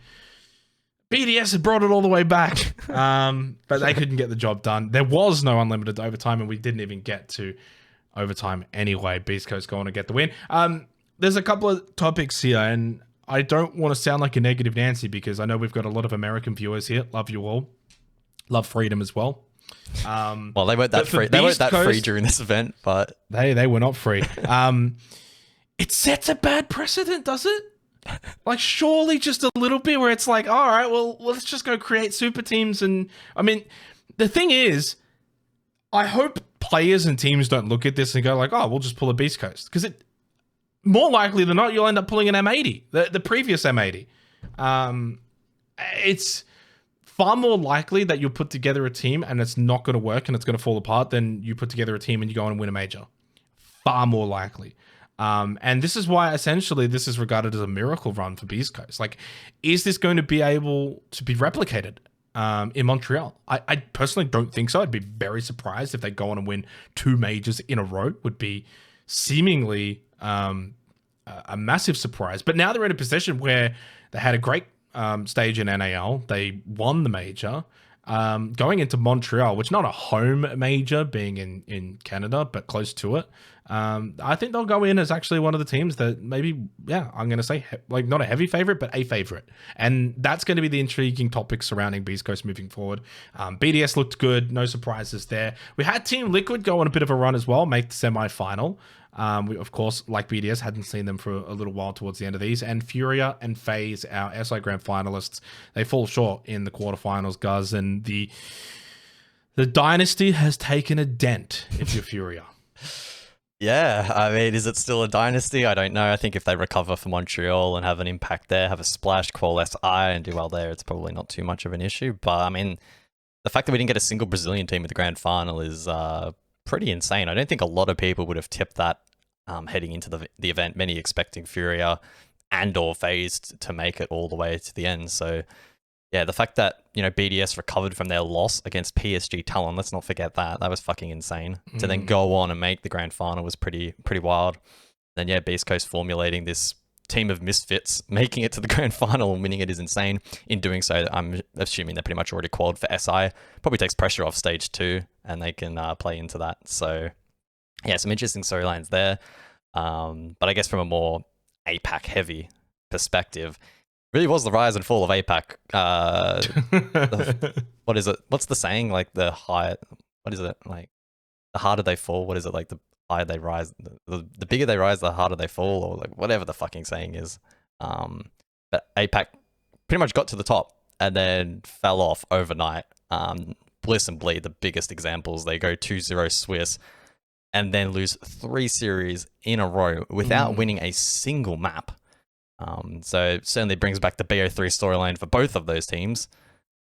BDS had brought it all the way back, but they couldn't get the job done. There was no unlimited overtime, and we didn't even get to overtime anyway. Beast Coast going to get the win. There's a couple of topics here, and I don't want to sound like a negative Nancy because I know we've got a lot of American viewers here. Love you all. Love freedom as well. Well, they weren't that free. They weren't that free during this event, but they were not free. It sets a bad precedent, does it? Like, surely just a little bit where it's like, all right, well, let's just go create super teams. And I mean, the thing is, I hope players and teams don't look at this and go like, oh, we'll just pull a Beast Coast. Because it, more likely than not, you'll end up pulling an M80, the previous M80. It's far more likely that you'll put together a team and it's not going to work and it's going to fall apart than you put together a team and you go on and win a major. Far more likely. And this is why essentially this is regarded as a miracle run for Beast Coast. Like, is this going to be able to be replicated in Montreal? I personally don't think so. I'd be very surprised if they go on and win 2 majors in a row. Would be seemingly a massive surprise. But now they're in a position where they had a great stage in NAL. They won the major. Going into Montreal, which not a home major being in Canada, but close to it. I think they'll go in as actually one of the teams that maybe, yeah, I'm going to say like not a heavy favorite, but a favorite. And that's going to be the intriguing topic surrounding Beast Coast moving forward. BDS looked good. No surprises there. We had Team Liquid go on a bit of a run as well, make the semi-final. We, of course, like BDS, hadn't seen them for a little while towards the end of these. And Furia and FaZe, our SI Grand finalists, they fall short in the quarterfinals, guys. And the dynasty has taken a dent if you're Furia. Yeah, I mean, is it still a dynasty? I don't know. I think if they recover from Montreal and have an impact there, have a splash, call SI and do well there, it's probably not too much of an issue. But, I mean, the fact that we didn't get a single Brazilian team at the grand final is pretty insane. I don't think a lot of people would have tipped that heading into the event, many expecting Furia and or FaZe to make it all the way to the end. So, yeah, the fact that, you know, BDS recovered from their loss against PSG Talon, let's not forget that. That was fucking insane. To then go on and make the grand final was pretty wild. Then, yeah, Beast Coast formulating this team of misfits, making it to the grand final and winning it is insane. In doing so, I'm assuming they're pretty much already qualified for SI. Probably takes pressure off stage 2 and they can play into that. So, yeah, some interesting storylines there. But I guess from a more APAC heavy perspective, really was the rise and fall of APAC. What is it? What's the saying? Like the higher, what is it? Like the harder they fall. What is it? Like the higher they rise, the bigger they rise, the harder they fall, or like whatever the fucking saying is. But APAC pretty much got to the top and then fell off overnight. Bliss and Bleed, the biggest examples. They go 2-0 Swiss and then lose 3 series in a row without winning a single map. So it certainly brings back the BO3 storyline for both of those teams.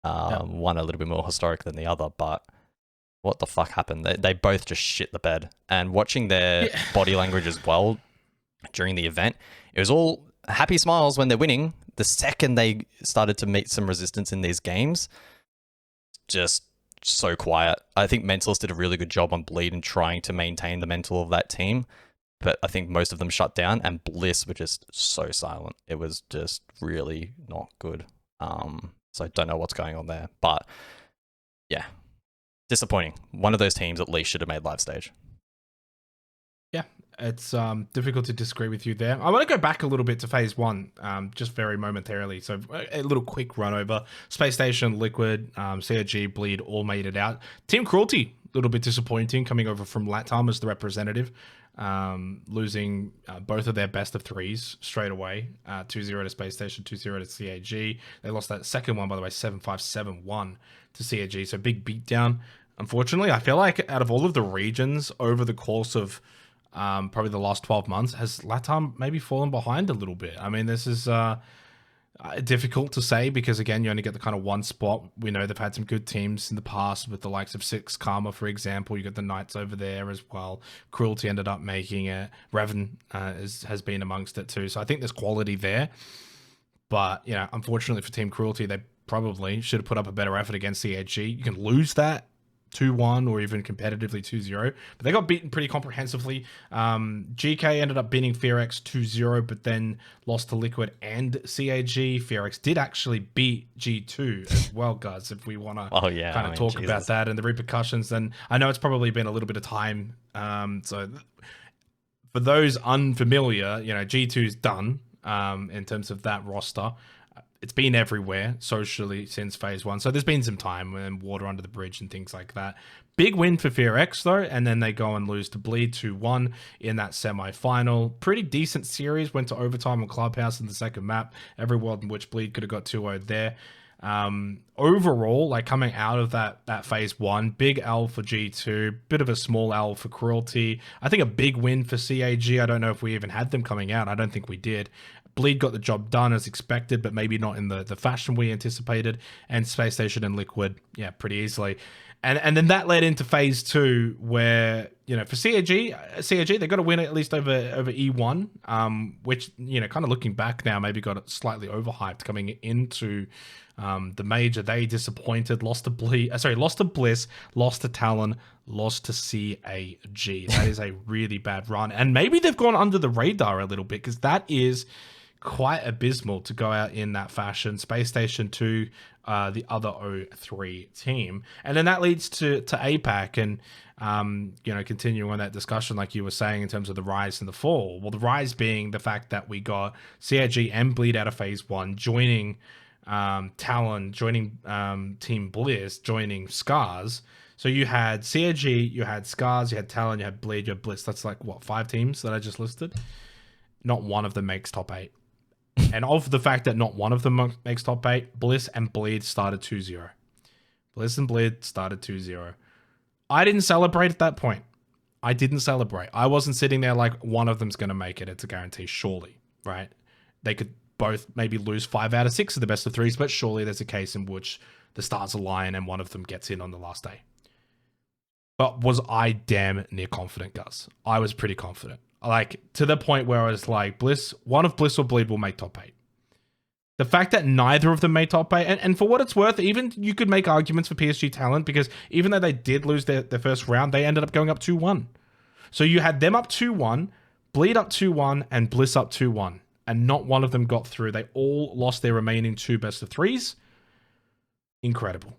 One a little bit more historic than the other, but what the fuck happened? They both just shit the bed. And watching their body language as well during the event, it was all happy smiles when they're winning. The second they started to meet some resistance in these games, just so quiet. I think Mentals did a really good job on Bleed and trying to maintain the mental of that team, but I think most of them shut down, and Bliss were just so silent. It was just really not good. So I don't know what's going on there, but yeah, disappointing. One of those teams at least should have made live stage. Yeah, it's difficult to disagree with you there. I want to go back a little bit to phase one, just very momentarily. So a little quick run over. Space Station, Liquid, CRG, Bleed all made it out. Team Cruelty, a little bit disappointing, coming over from LATAM as the representative, losing both of their best of threes straight away. 2-0 to Space Station, 2-0 to CAG. They lost that second one, by the way, 7-5, 7-1 to CAG. So big beatdown. Unfortunately, I feel like out of all of the regions over the course of probably the last 12 months, has LATAM maybe fallen behind a little bit? I mean, this is difficult to say because, again, you only get the kind of one spot. We know they've had some good teams in the past with the likes of Six Karma, for example. You got the Knights over there as well. Cruelty ended up making it. Revan has been amongst it too. So I think there's quality there. But, you know, unfortunately for Team Cruelty, they probably should have put up a better effort against CAG. You can lose that 2-1 or even competitively 2-0, but they got beaten pretty comprehensively. GK ended up beating Fearx 2-0, but then lost to Liquid and CAG. Fearx did actually beat G2 as well, guys, if we want to talk about that and the repercussions. Then I know it's probably been a little bit of time. So for those unfamiliar, you know, G2's done in terms of that roster. It's been everywhere socially since phase one. So there's been some time and water under the bridge and things like that. Big win for Fearx though. And then they go and lose to Bleed 2-1 in that semi-final. Pretty decent series. Went to overtime on Clubhouse in the second map. Every world in which Bleed could have got 2-0 there. Overall, like coming out of that phase one, big L for G2, bit of a small L for Cruelty. I think a big win for CAG. I don't know if we even had them coming out. I don't think we did. Bleed got the job done as expected, but maybe not in the fashion we anticipated. And Space Station and Liquid, yeah, pretty easily. And then that led into phase two, where, you know, for CAG, they got to win at least over E1, which, you know, kind of looking back now, maybe got slightly overhyped coming into the major. They disappointed, lost to Bliss, lost to Talon, lost to CAG. That is a really bad run. And maybe they've gone under the radar a little bit, because that is quite abysmal to go out in that fashion. Space Station 2, the other O3 team. And then that leads to APAC and, you know, continuing on that discussion, like you were saying, in terms of the rise and the fall. Well, the rise being the fact that we got CAG and Bleed out of phase one, joining Talon, joining Team Bliss, joining Scars. So you had CAG, you had Scars, you had Talon, you had Bleed, you had Bliss. That's like, what, 5 teams that I just listed? Not one of them makes top 8. And of the fact that not one of them makes top 8, Bliss and Bleed started 2-0. Bliss and Bleed started 2-0. I didn't celebrate at that point. I didn't celebrate. I wasn't sitting there like, one of them's going to make it. It's a guarantee, surely, right? They could both maybe lose 5 out of 6 of the best of 3s, but surely there's a case in which the stars align and one of them gets in on the last day. But was I damn near confident, Gus? I was pretty confident. Like, to the point where I was like, one of Bliss or Bleed will make top 8. The fact that neither of them made top 8, and for what it's worth, even you could make arguments for PSG Talent, because even though they did lose their first round, they ended up going up 2-1. So you had them up 2-1, Bleed up 2-1, and Bliss up 2-1. And not one of them got through. They all lost their remaining 2 best of 3s. Incredible.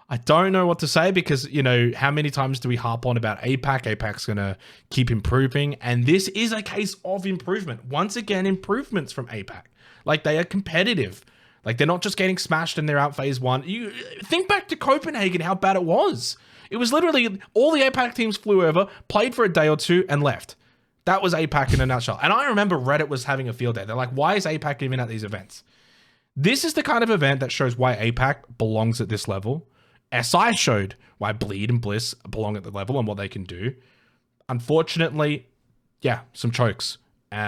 I don't know what to say, because, you know, how many times do we harp on about APAC? APAC's going to keep improving. And this is a case of improvement. Once again, improvements from APAC. Like, they are competitive. Like, they're not just getting smashed and they're out phase one. You think back to Copenhagen, how bad it was. It was literally all the APAC teams flew over, played for a day or two, and left. That was APAC in a nutshell. And I remember Reddit was having a field day. They're like, why is APAC even at these events? This is the kind of event that shows why APAC belongs at this level. SI showed why Bleed and Bliss belong at the level and what they can do. Unfortunately, yeah, some chokes.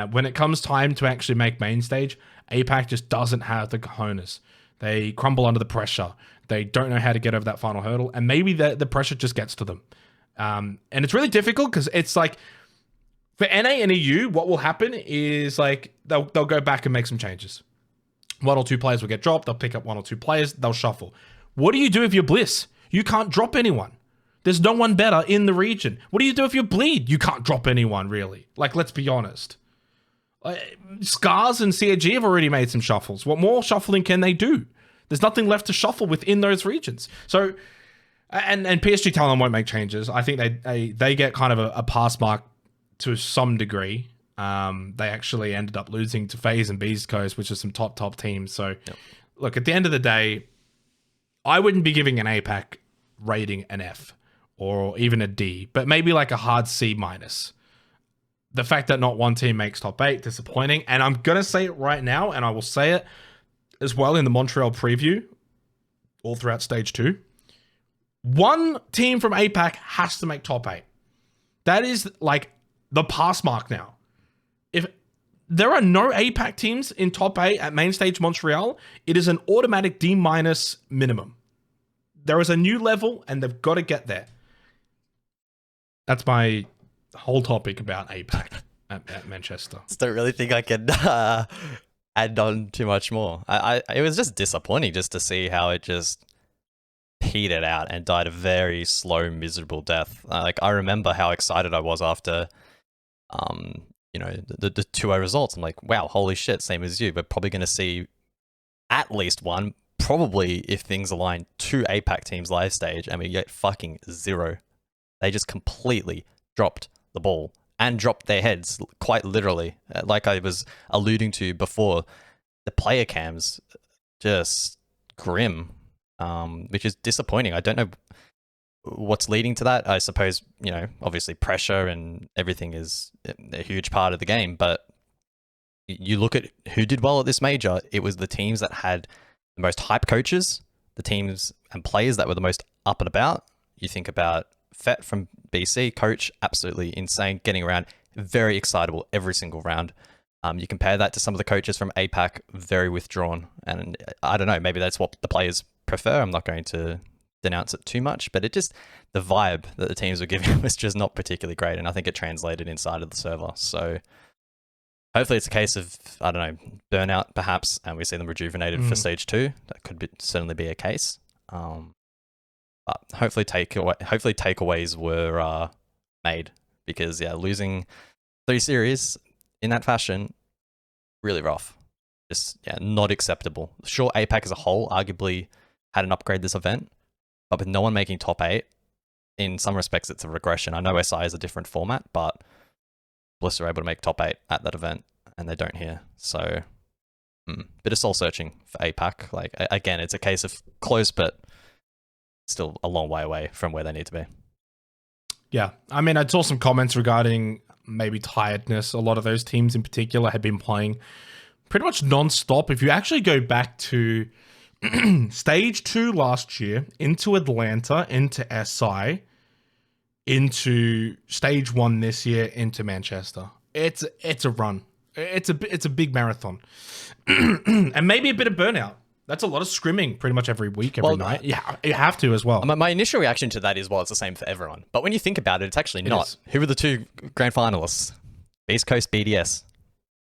When it comes time to actually make main stage, APAC just doesn't have the cojones. They crumble under the pressure. They don't know how to get over that final hurdle. And maybe the pressure just gets to them. And it's really difficult, because it's like, for NA and EU, what will happen is, like, they'll go back and make some changes. 1 or 2 players will get dropped. They'll pick up 1 or 2 players. They'll shuffle. What do you do if you're Bliss? You can't drop anyone. There's no one better in the region. What do you do if you Bleed? You can't drop anyone, really. Like, let's be honest. Scars and CAG have already made some shuffles. What more shuffling can they do? There's nothing left to shuffle within those regions. So, and PSG Talon won't make changes. I think they get kind of a pass mark to some degree. They actually ended up losing to FaZe and Beast Coast, which are some top teams. So, Look, at the end of the day, I wouldn't be giving an APAC rating an F or even a D, but maybe like a hard C minus. The fact that not one team makes top 8, disappointing. And I'm going to say it right now, and I will say it as well in the Montreal preview, all throughout stage 2. One team from APAC has to make top 8. That is like the pass mark now. If there are no APAC teams in top 8 at main stage Montreal, it is an automatic D minus minimum. There is a new level, and they've got to get there. That's my whole topic about APAC at Manchester. Just don't really think I can add on too much more. It was just disappointing just to see how it just petered out and died a very slow, miserable death. Like, I remember how excited I was after, the 2-0 results. I'm like, wow, holy shit, same as you. We're probably going to see at least one, probably if things align, 2 APAC teams live stage, and we get fucking 0. They just completely dropped the ball and dropped their heads, quite literally. Like I was alluding to before, the player cams just grim, which is disappointing. I don't know what's leading to that. I suppose, obviously pressure and everything is a huge part of the game, but you look at who did well at this major, it was the teams that had the most hype coaches, the teams and players that were the most up and about. You think about Fett from BC, coach, absolutely insane, getting around, very excitable every single round. You compare that to some of the coaches from APAC, very withdrawn. And I don't know, maybe that's what the players prefer. I'm not going to denounce it too much, but the vibe that the teams were giving was just not particularly great. And I think it translated inside of the server. So hopefully it's a case of, I don't know, burnout perhaps, and we see them rejuvenated for stage 2. That could certainly be a case. But hopefully takeaways were made, because losing 3 series in that fashion, really rough. Just not acceptable. Sure, APAC as a whole arguably had an upgrade this event, but with no one making top 8, in some respects it's a regression. I know SI is a different format, but Bliss are able to make top 8 at that event, and they don't here. So, bit of soul searching for APAC. Like, again, it's a case of close, but still a long way away from where they need to be. Yeah, I mean, I saw some comments regarding maybe tiredness. A lot of those teams in particular had been playing pretty much non-stop. If you actually go back to stage 2 last year, into Atlanta, into SI, into stage 1 this year, into Manchester, it's a run. It's a big marathon. And maybe a bit of burnout. That's a lot of scrimming pretty much every week, every night. Yeah, you have to as well. My initial reaction to that is, well, it's the same for everyone. But when you think about it, it's actually not. Who were the 2 grand finalists? Beast Coast, BDS.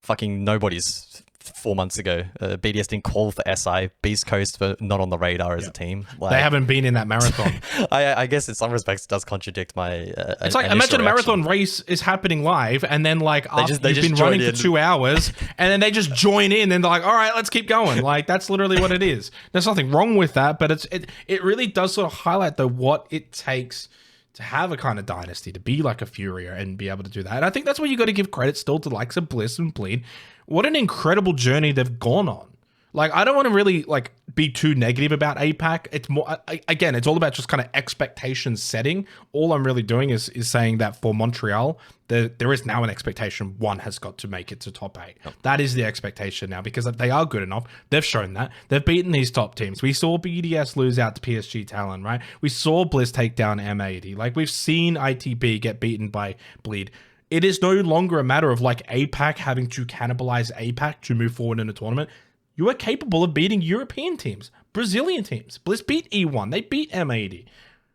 Fucking nobody's 4 months ago. BDS didn't call for SI. Beast Coast were not on the radar as a team. Like, they haven't been in that marathon. I guess in some respects it does contradict my it's like, imagine a marathon race is happening live, and then like you've been running for 2 hours, and then they just join in and they're like, all right, let's keep going. Like, that's literally what it is. There's nothing wrong with that, but it really does sort of highlight though what it takes to have a kind of dynasty, to be like a Furia and be able to do that. And I think that's where you got to give credit still to likes of Bliss and Bleed. What an incredible journey they've gone on. Like, I don't want to really like be too negative about APAC. It's more, again, it's all about just kind of expectation setting. All I'm really doing is saying that for Montreal, there is now an expectation one has got to make it to top 8. Yep. That is the expectation now, because they are good enough. They've shown that. They've beaten these top teams. We saw BDS lose out to PSG Talon, right? We saw Bliss take down M80. Like, we've seen ITB get beaten by Bleed. It is no longer a matter of like APAC having to cannibalize APAC to move forward in a tournament. You are capable of beating European teams, Brazilian teams. Bliss beat E1. They beat M80.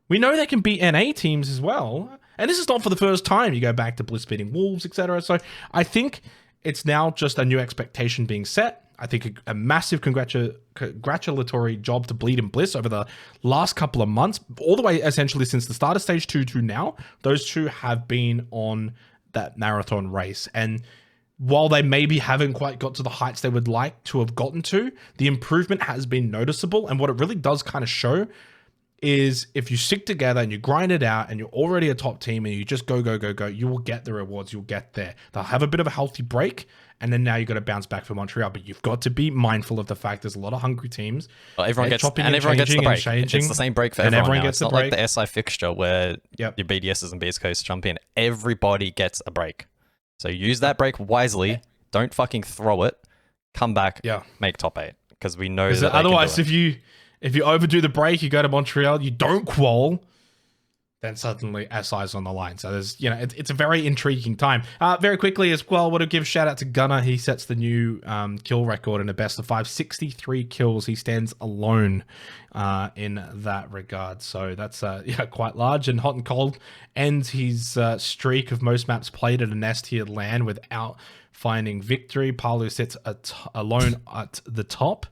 We know they can beat NA teams as well. And this is not for the first time. You go back to Bliss beating Wolves, etc. So I think it's now just a new expectation being set. I think a massive congratulatory job to Bleed and Bliss over the last couple of months, all the way essentially since the start of stage 2 to now. Those two have been on that marathon race, and while they maybe haven't quite got to the heights they would like to have gotten to, the improvement has been noticeable. And what it really does kind of show is if you stick together and you grind it out and you're already a top team and you just go, you will get the rewards. You'll get there. They'll have a bit of a healthy break, and then now you've got to bounce back for Montreal. But you've got to be mindful of the fact there's a lot of hungry teams. Well, everyone gets the break. It's the same break for everyone now. It's not like the SI fixture where your BDSs and Beast Coast jump in. Everybody gets a break. So use that break wisely. Don't fucking throw it. Come back. Make top 8, because we know that otherwise, if you overdo the break, you go to Montreal, you don't qual, then suddenly SI's on the line. So there's, it's a very intriguing time. Very quickly as well, I want to give a shout out to Gunner. He sets the new kill record in a best of 5, 63 kills. He stands alone in that regard. So that's quite large. And Hot and Cold ends his streak of most maps played at an S-tier LAN without finding victory. Palu sits alone at the top.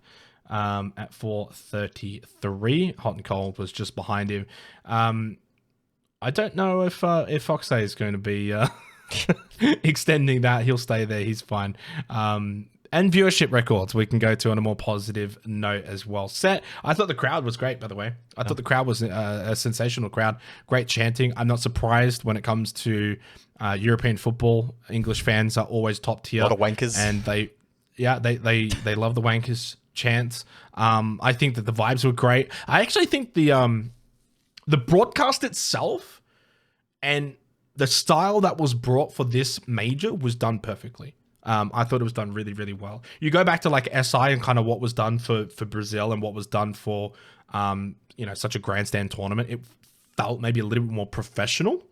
At 433. Hot and Cold was just behind him. I don't know if Foxay is going to be extending that. He'll stay there. He's fine. And viewership records we can go to on a more positive note as well. I thought the crowd was great, by the way. I thought the crowd was a sensational crowd. Great chanting. I'm not surprised when it comes to European football. English fans are always top tier. A lot of wankers. And they love the wankers chants. I think that the vibes were great. I actually think the broadcast itself and the style that was brought for this major was done perfectly. I thought it was done really, really well. You go back to like SI and kind of what was done for Brazil and what was done for such a grandstand tournament. It felt maybe a little bit more professional.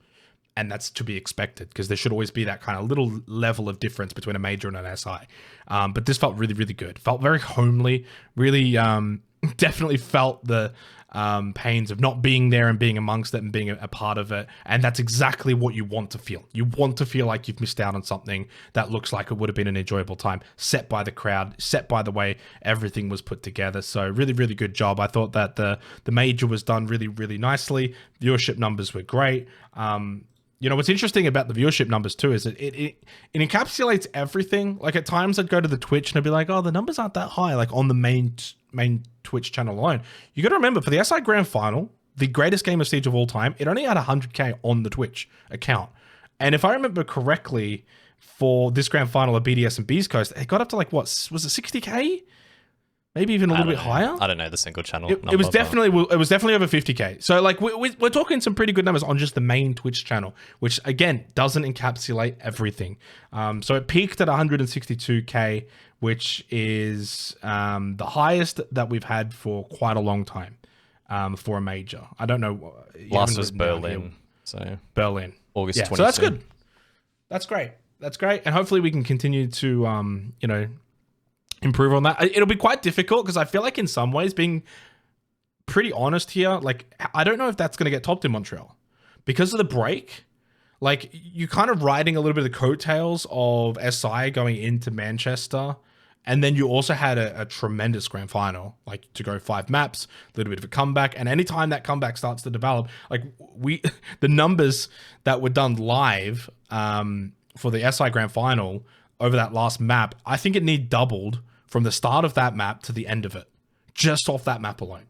And that's to be expected, because there should always be that kind of little level of difference between a major and an SI. But this felt really, really good. Felt very homely. Really, definitely felt the pains of not being there and being amongst it and being a part of it. And that's exactly what you want to feel. You want to feel like you've missed out on something that looks like it would have been an enjoyable time, set by the crowd, set by the way everything was put together. So really, really good job. I thought that the major was done really, really nicely. Viewership numbers were great. What's interesting about the viewership numbers too is that it encapsulates everything. Like at times I'd go to the Twitch and I'd be like, oh, the numbers aren't that high, like on the main Twitch channel alone. You got to remember, for the SI Grand Final, the greatest game of Siege of all time, it only had 100k on the Twitch account. And if I remember correctly, for this Grand Final of BDS and Beast Coast, it got up to like, what, was it 60k? Maybe even a little bit higher. I don't know the single channel. It was definitely over 50k. So like we're talking some pretty good numbers on just the main Twitch channel, which again doesn't encapsulate everything. So it peaked at 162k, which is the highest that we've had for quite a long time for a major. I don't know. Last was Berlin. So Berlin, August 22. So that's good. That's great. That's great, and hopefully we can continue to improve on that. It'll be quite difficult because I feel like in some ways, being pretty honest here, like I don't know if that's going to get topped in Montreal because of the break. Like you're kind of riding a little bit of the coattails of SI going into Manchester. And then you also had a tremendous grand final, like to go 5 maps, a little bit of a comeback. And anytime that comeback starts to develop, like the numbers that were done live for the SI grand final over that last map, I think it need doubled from the start of that map to the end of it, just off that map alone.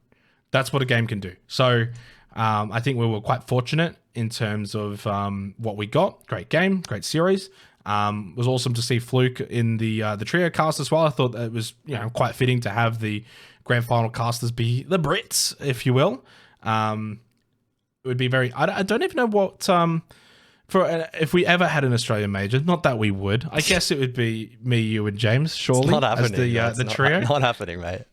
That's what a game can do. So I think we were quite fortunate in terms of what we got. Great game, great series. It was awesome to see Fluke in the trio cast as well. I thought it was quite fitting to have the grand final casters be the Brits, if you will. It would be very. I don't even know what if we ever had an Australian major. Not that we would. I guess it would be me, you, and James. Surely, it's not happening. As the trio. Not happening, mate.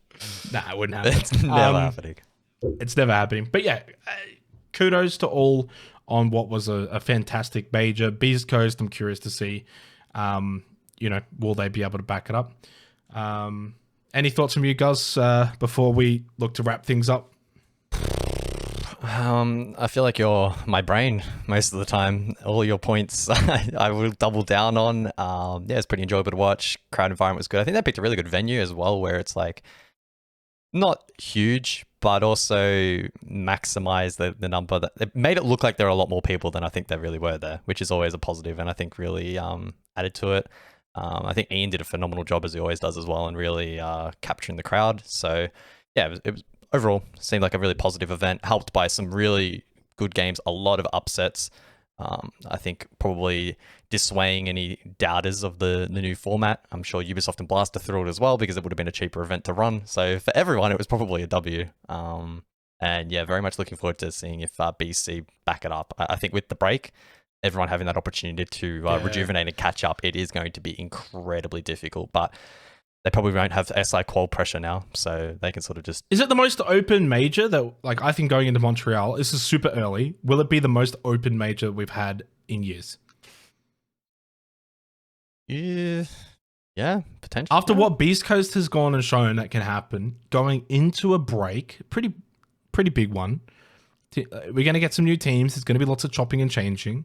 Nah, it wouldn't happen. It's never happening. It's never happening. But yeah, kudos to all on what was a fantastic major. Beast Coast, I'm curious to see, will they be able to back it up? Any thoughts from you guys before we look to wrap things up? I feel like you're my brain most of the time. All your points I will double down on. Yeah, it's pretty enjoyable to watch. Crowd environment was good. I think they picked a really good venue as well, where it's like not huge, but also maximize the number. That it made it look like there were a lot more people than I think there really were there, which is always a positive, and I think really added to it. I think Ian did a phenomenal job, as he always does as well, and really capturing the crowd. So yeah, it was overall seemed like a really positive event, helped by some really good games, a lot of upsets. I think probably dissuading any doubters of the new format. I'm sure Ubisoft and Blast are thrilled as well, because it would have been a cheaper event to run. So for everyone, it was probably a W. And yeah, very much looking forward to seeing if BC back it up. I think with the break, everyone having that opportunity to rejuvenate and catch up, it is going to be incredibly difficult. But they probably won't have SI qual pressure now, so they can sort of just... Is it the most open major that, like, I think going into Montreal, this is super early. Will it be the most open major we've had in years? Yeah, potentially. After what Beast Coast has gone and shown that can happen, going into a break, pretty big one. We're going to get some new teams. There's going to be lots of chopping and changing.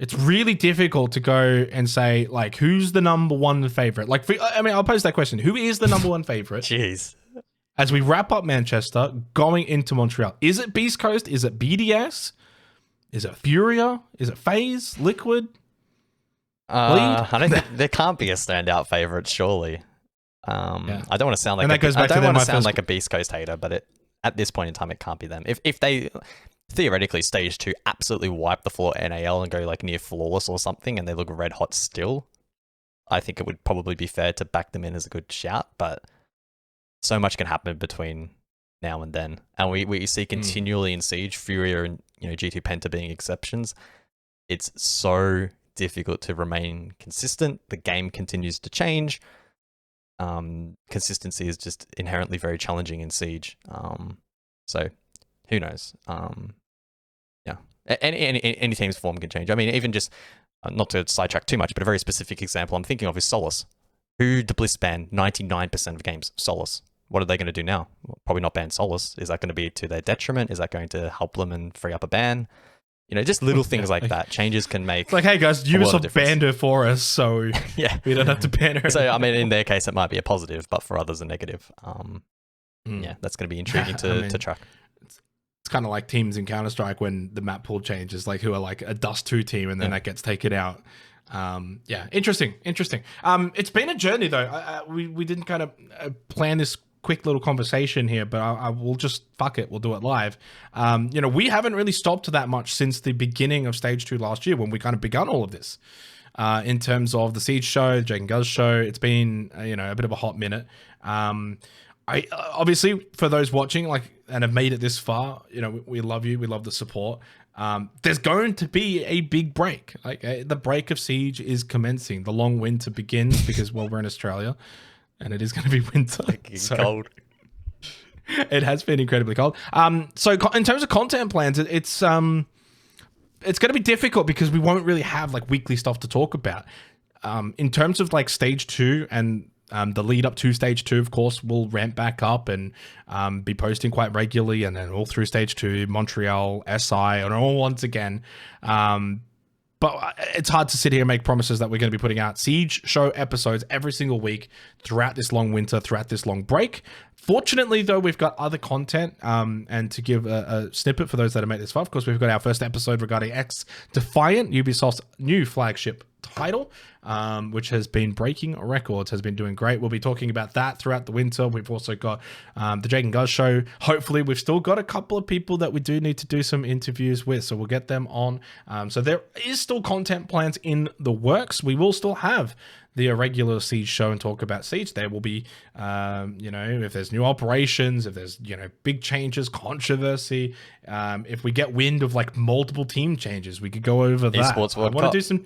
It's really difficult to go and say, like, who's the number one favorite? Like, I mean, I'll pose that question. Who is the number one favorite? Jeez. As we wrap up Manchester, going into Montreal. Is it Beast Coast? Is it BDS? Is it Furia? Is it FaZe? Liquid? I don't think there can't be a standout favorite, surely. I don't want to sound like a Beast Coast hater, but at this point in time, it can't be them. If they theoretically stage 2 absolutely wipe the floor NAL and go like near flawless or something, and they look red hot still, I think it would probably be fair to back them in as a good shout. But so much can happen between now and then, and we see continually in Siege, Furia and G2 Penta being exceptions. It's so difficult to remain consistent. The game continues to change. Consistency is just inherently very challenging in Siege. So who knows? Yeah, any team's form can change. I mean, even just not to sidetrack too much, but a very specific example I'm thinking of is Solus, who the Bliss banned 99% of games. Solus. What are they going to do now? Well, probably not ban Solus. Is that going to be to their detriment? Is that going to help them and free up a ban? Just little things like that. Changes can make... It's like, hey guys, Ubisoft banned her for us, so yeah, we don't have to ban her. So, I mean, in their case, it might be a positive, but for others, a negative. Yeah, that's going to be intriguing to track. It's kind of like teams in Counter-Strike when the map pool changes, like who are like a Dust 2 team, and then that gets taken out. Yeah, interesting. It's been a journey, though. We didn't kind of plan this quick little conversation here, but I will just fuck it. We'll do it live. We haven't really stopped that much since the beginning of Stage 2 last year, when we kind of begun all of this. In terms of the Siege show, the Jake and Guz show, it's been a bit of a hot minute. I obviously, for those watching and have made it this far, we love you. We love the support. There's going to be a big break. The break of Siege is commencing. The long winter begins because, well, we're in Australia. And it is going to be winter. Cold. It has been incredibly cold. So in terms of content plans, it's going to be difficult because we won't really have weekly stuff to talk about. In terms of Stage 2 and the lead up to Stage 2, of course, we'll ramp back up and be posting quite regularly, and then all through Stage 2, Montreal, SI, and all once again. But it's hard to sit here and make promises that we're going to be putting out Siege show episodes every single week throughout this long winter, throughout this long break. Fortunately, though, we've got other content, and to give a snippet for those that have made this far, of course, we've got our first episode regarding X Defiant, Ubisoft's new flagship title, which has been breaking records, has been doing great. We'll be talking about that throughout the winter. We've also got the Jake and Guz show. Hopefully, we've still got a couple of people that we do need to do some interviews with, so we'll get them on. So there is still content plans in the works. We will still have the irregular Siege show and talk about Siege. There will be, if there's new operations, if there's, big changes, controversy, if we get wind of multiple team changes, we could go over that. Esports World Cup. I want to do some...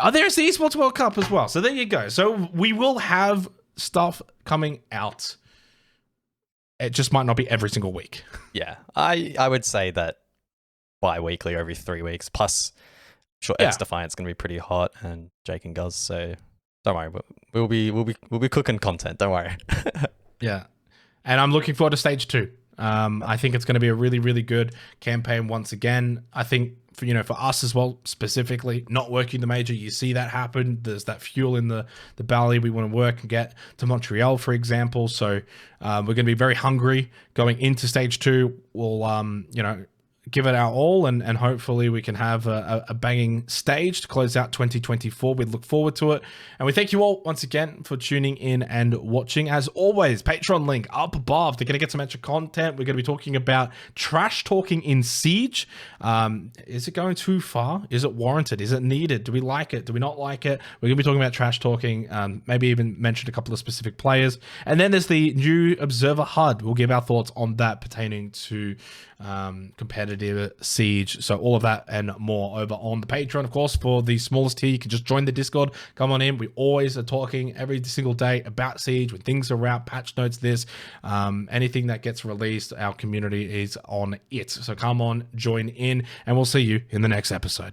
Oh, there's the Esports World Cup as well. So there you go. So we will have stuff coming out. It just might not be every single week. Yeah, I would say that bi-weekly, every 3 weeks. Plus, sure, X Defiant's going to be pretty hot, and Jake and Guz. So don't worry, we'll be cooking content. Don't worry. Yeah, and I'm looking forward to Stage 2. I think it's going to be a really, really good campaign once again. I think for us as well, specifically not working the major, you see that happen. There's that fuel in the belly. We want to work and get to Montreal, for example. So we're going to be very hungry going into stage 2. We'll give it our all, and hopefully we can have a banging stage to close out 2024. We look forward to it, and we thank you all once again for tuning in and watching. As always, Patreon link up above. They're going to get some extra content. We're going to be talking about trash talking in Siege. Is it going too far? Is it warranted? Is it needed? Do we like it? Do we not like it? We're going to be talking about trash talking, maybe even mention a couple of specific players. And then there's the new Observer HUD. We'll give our thoughts on that pertaining to competitive Siege. So all of that and more over on the Patreon. Of course, for the smallest tier, you can just join the Discord. Come on in. We always are talking every single day about Siege, when things are out, patch notes, anything that gets released, our community is on it. So come on, join in, and we'll see you in the next episode.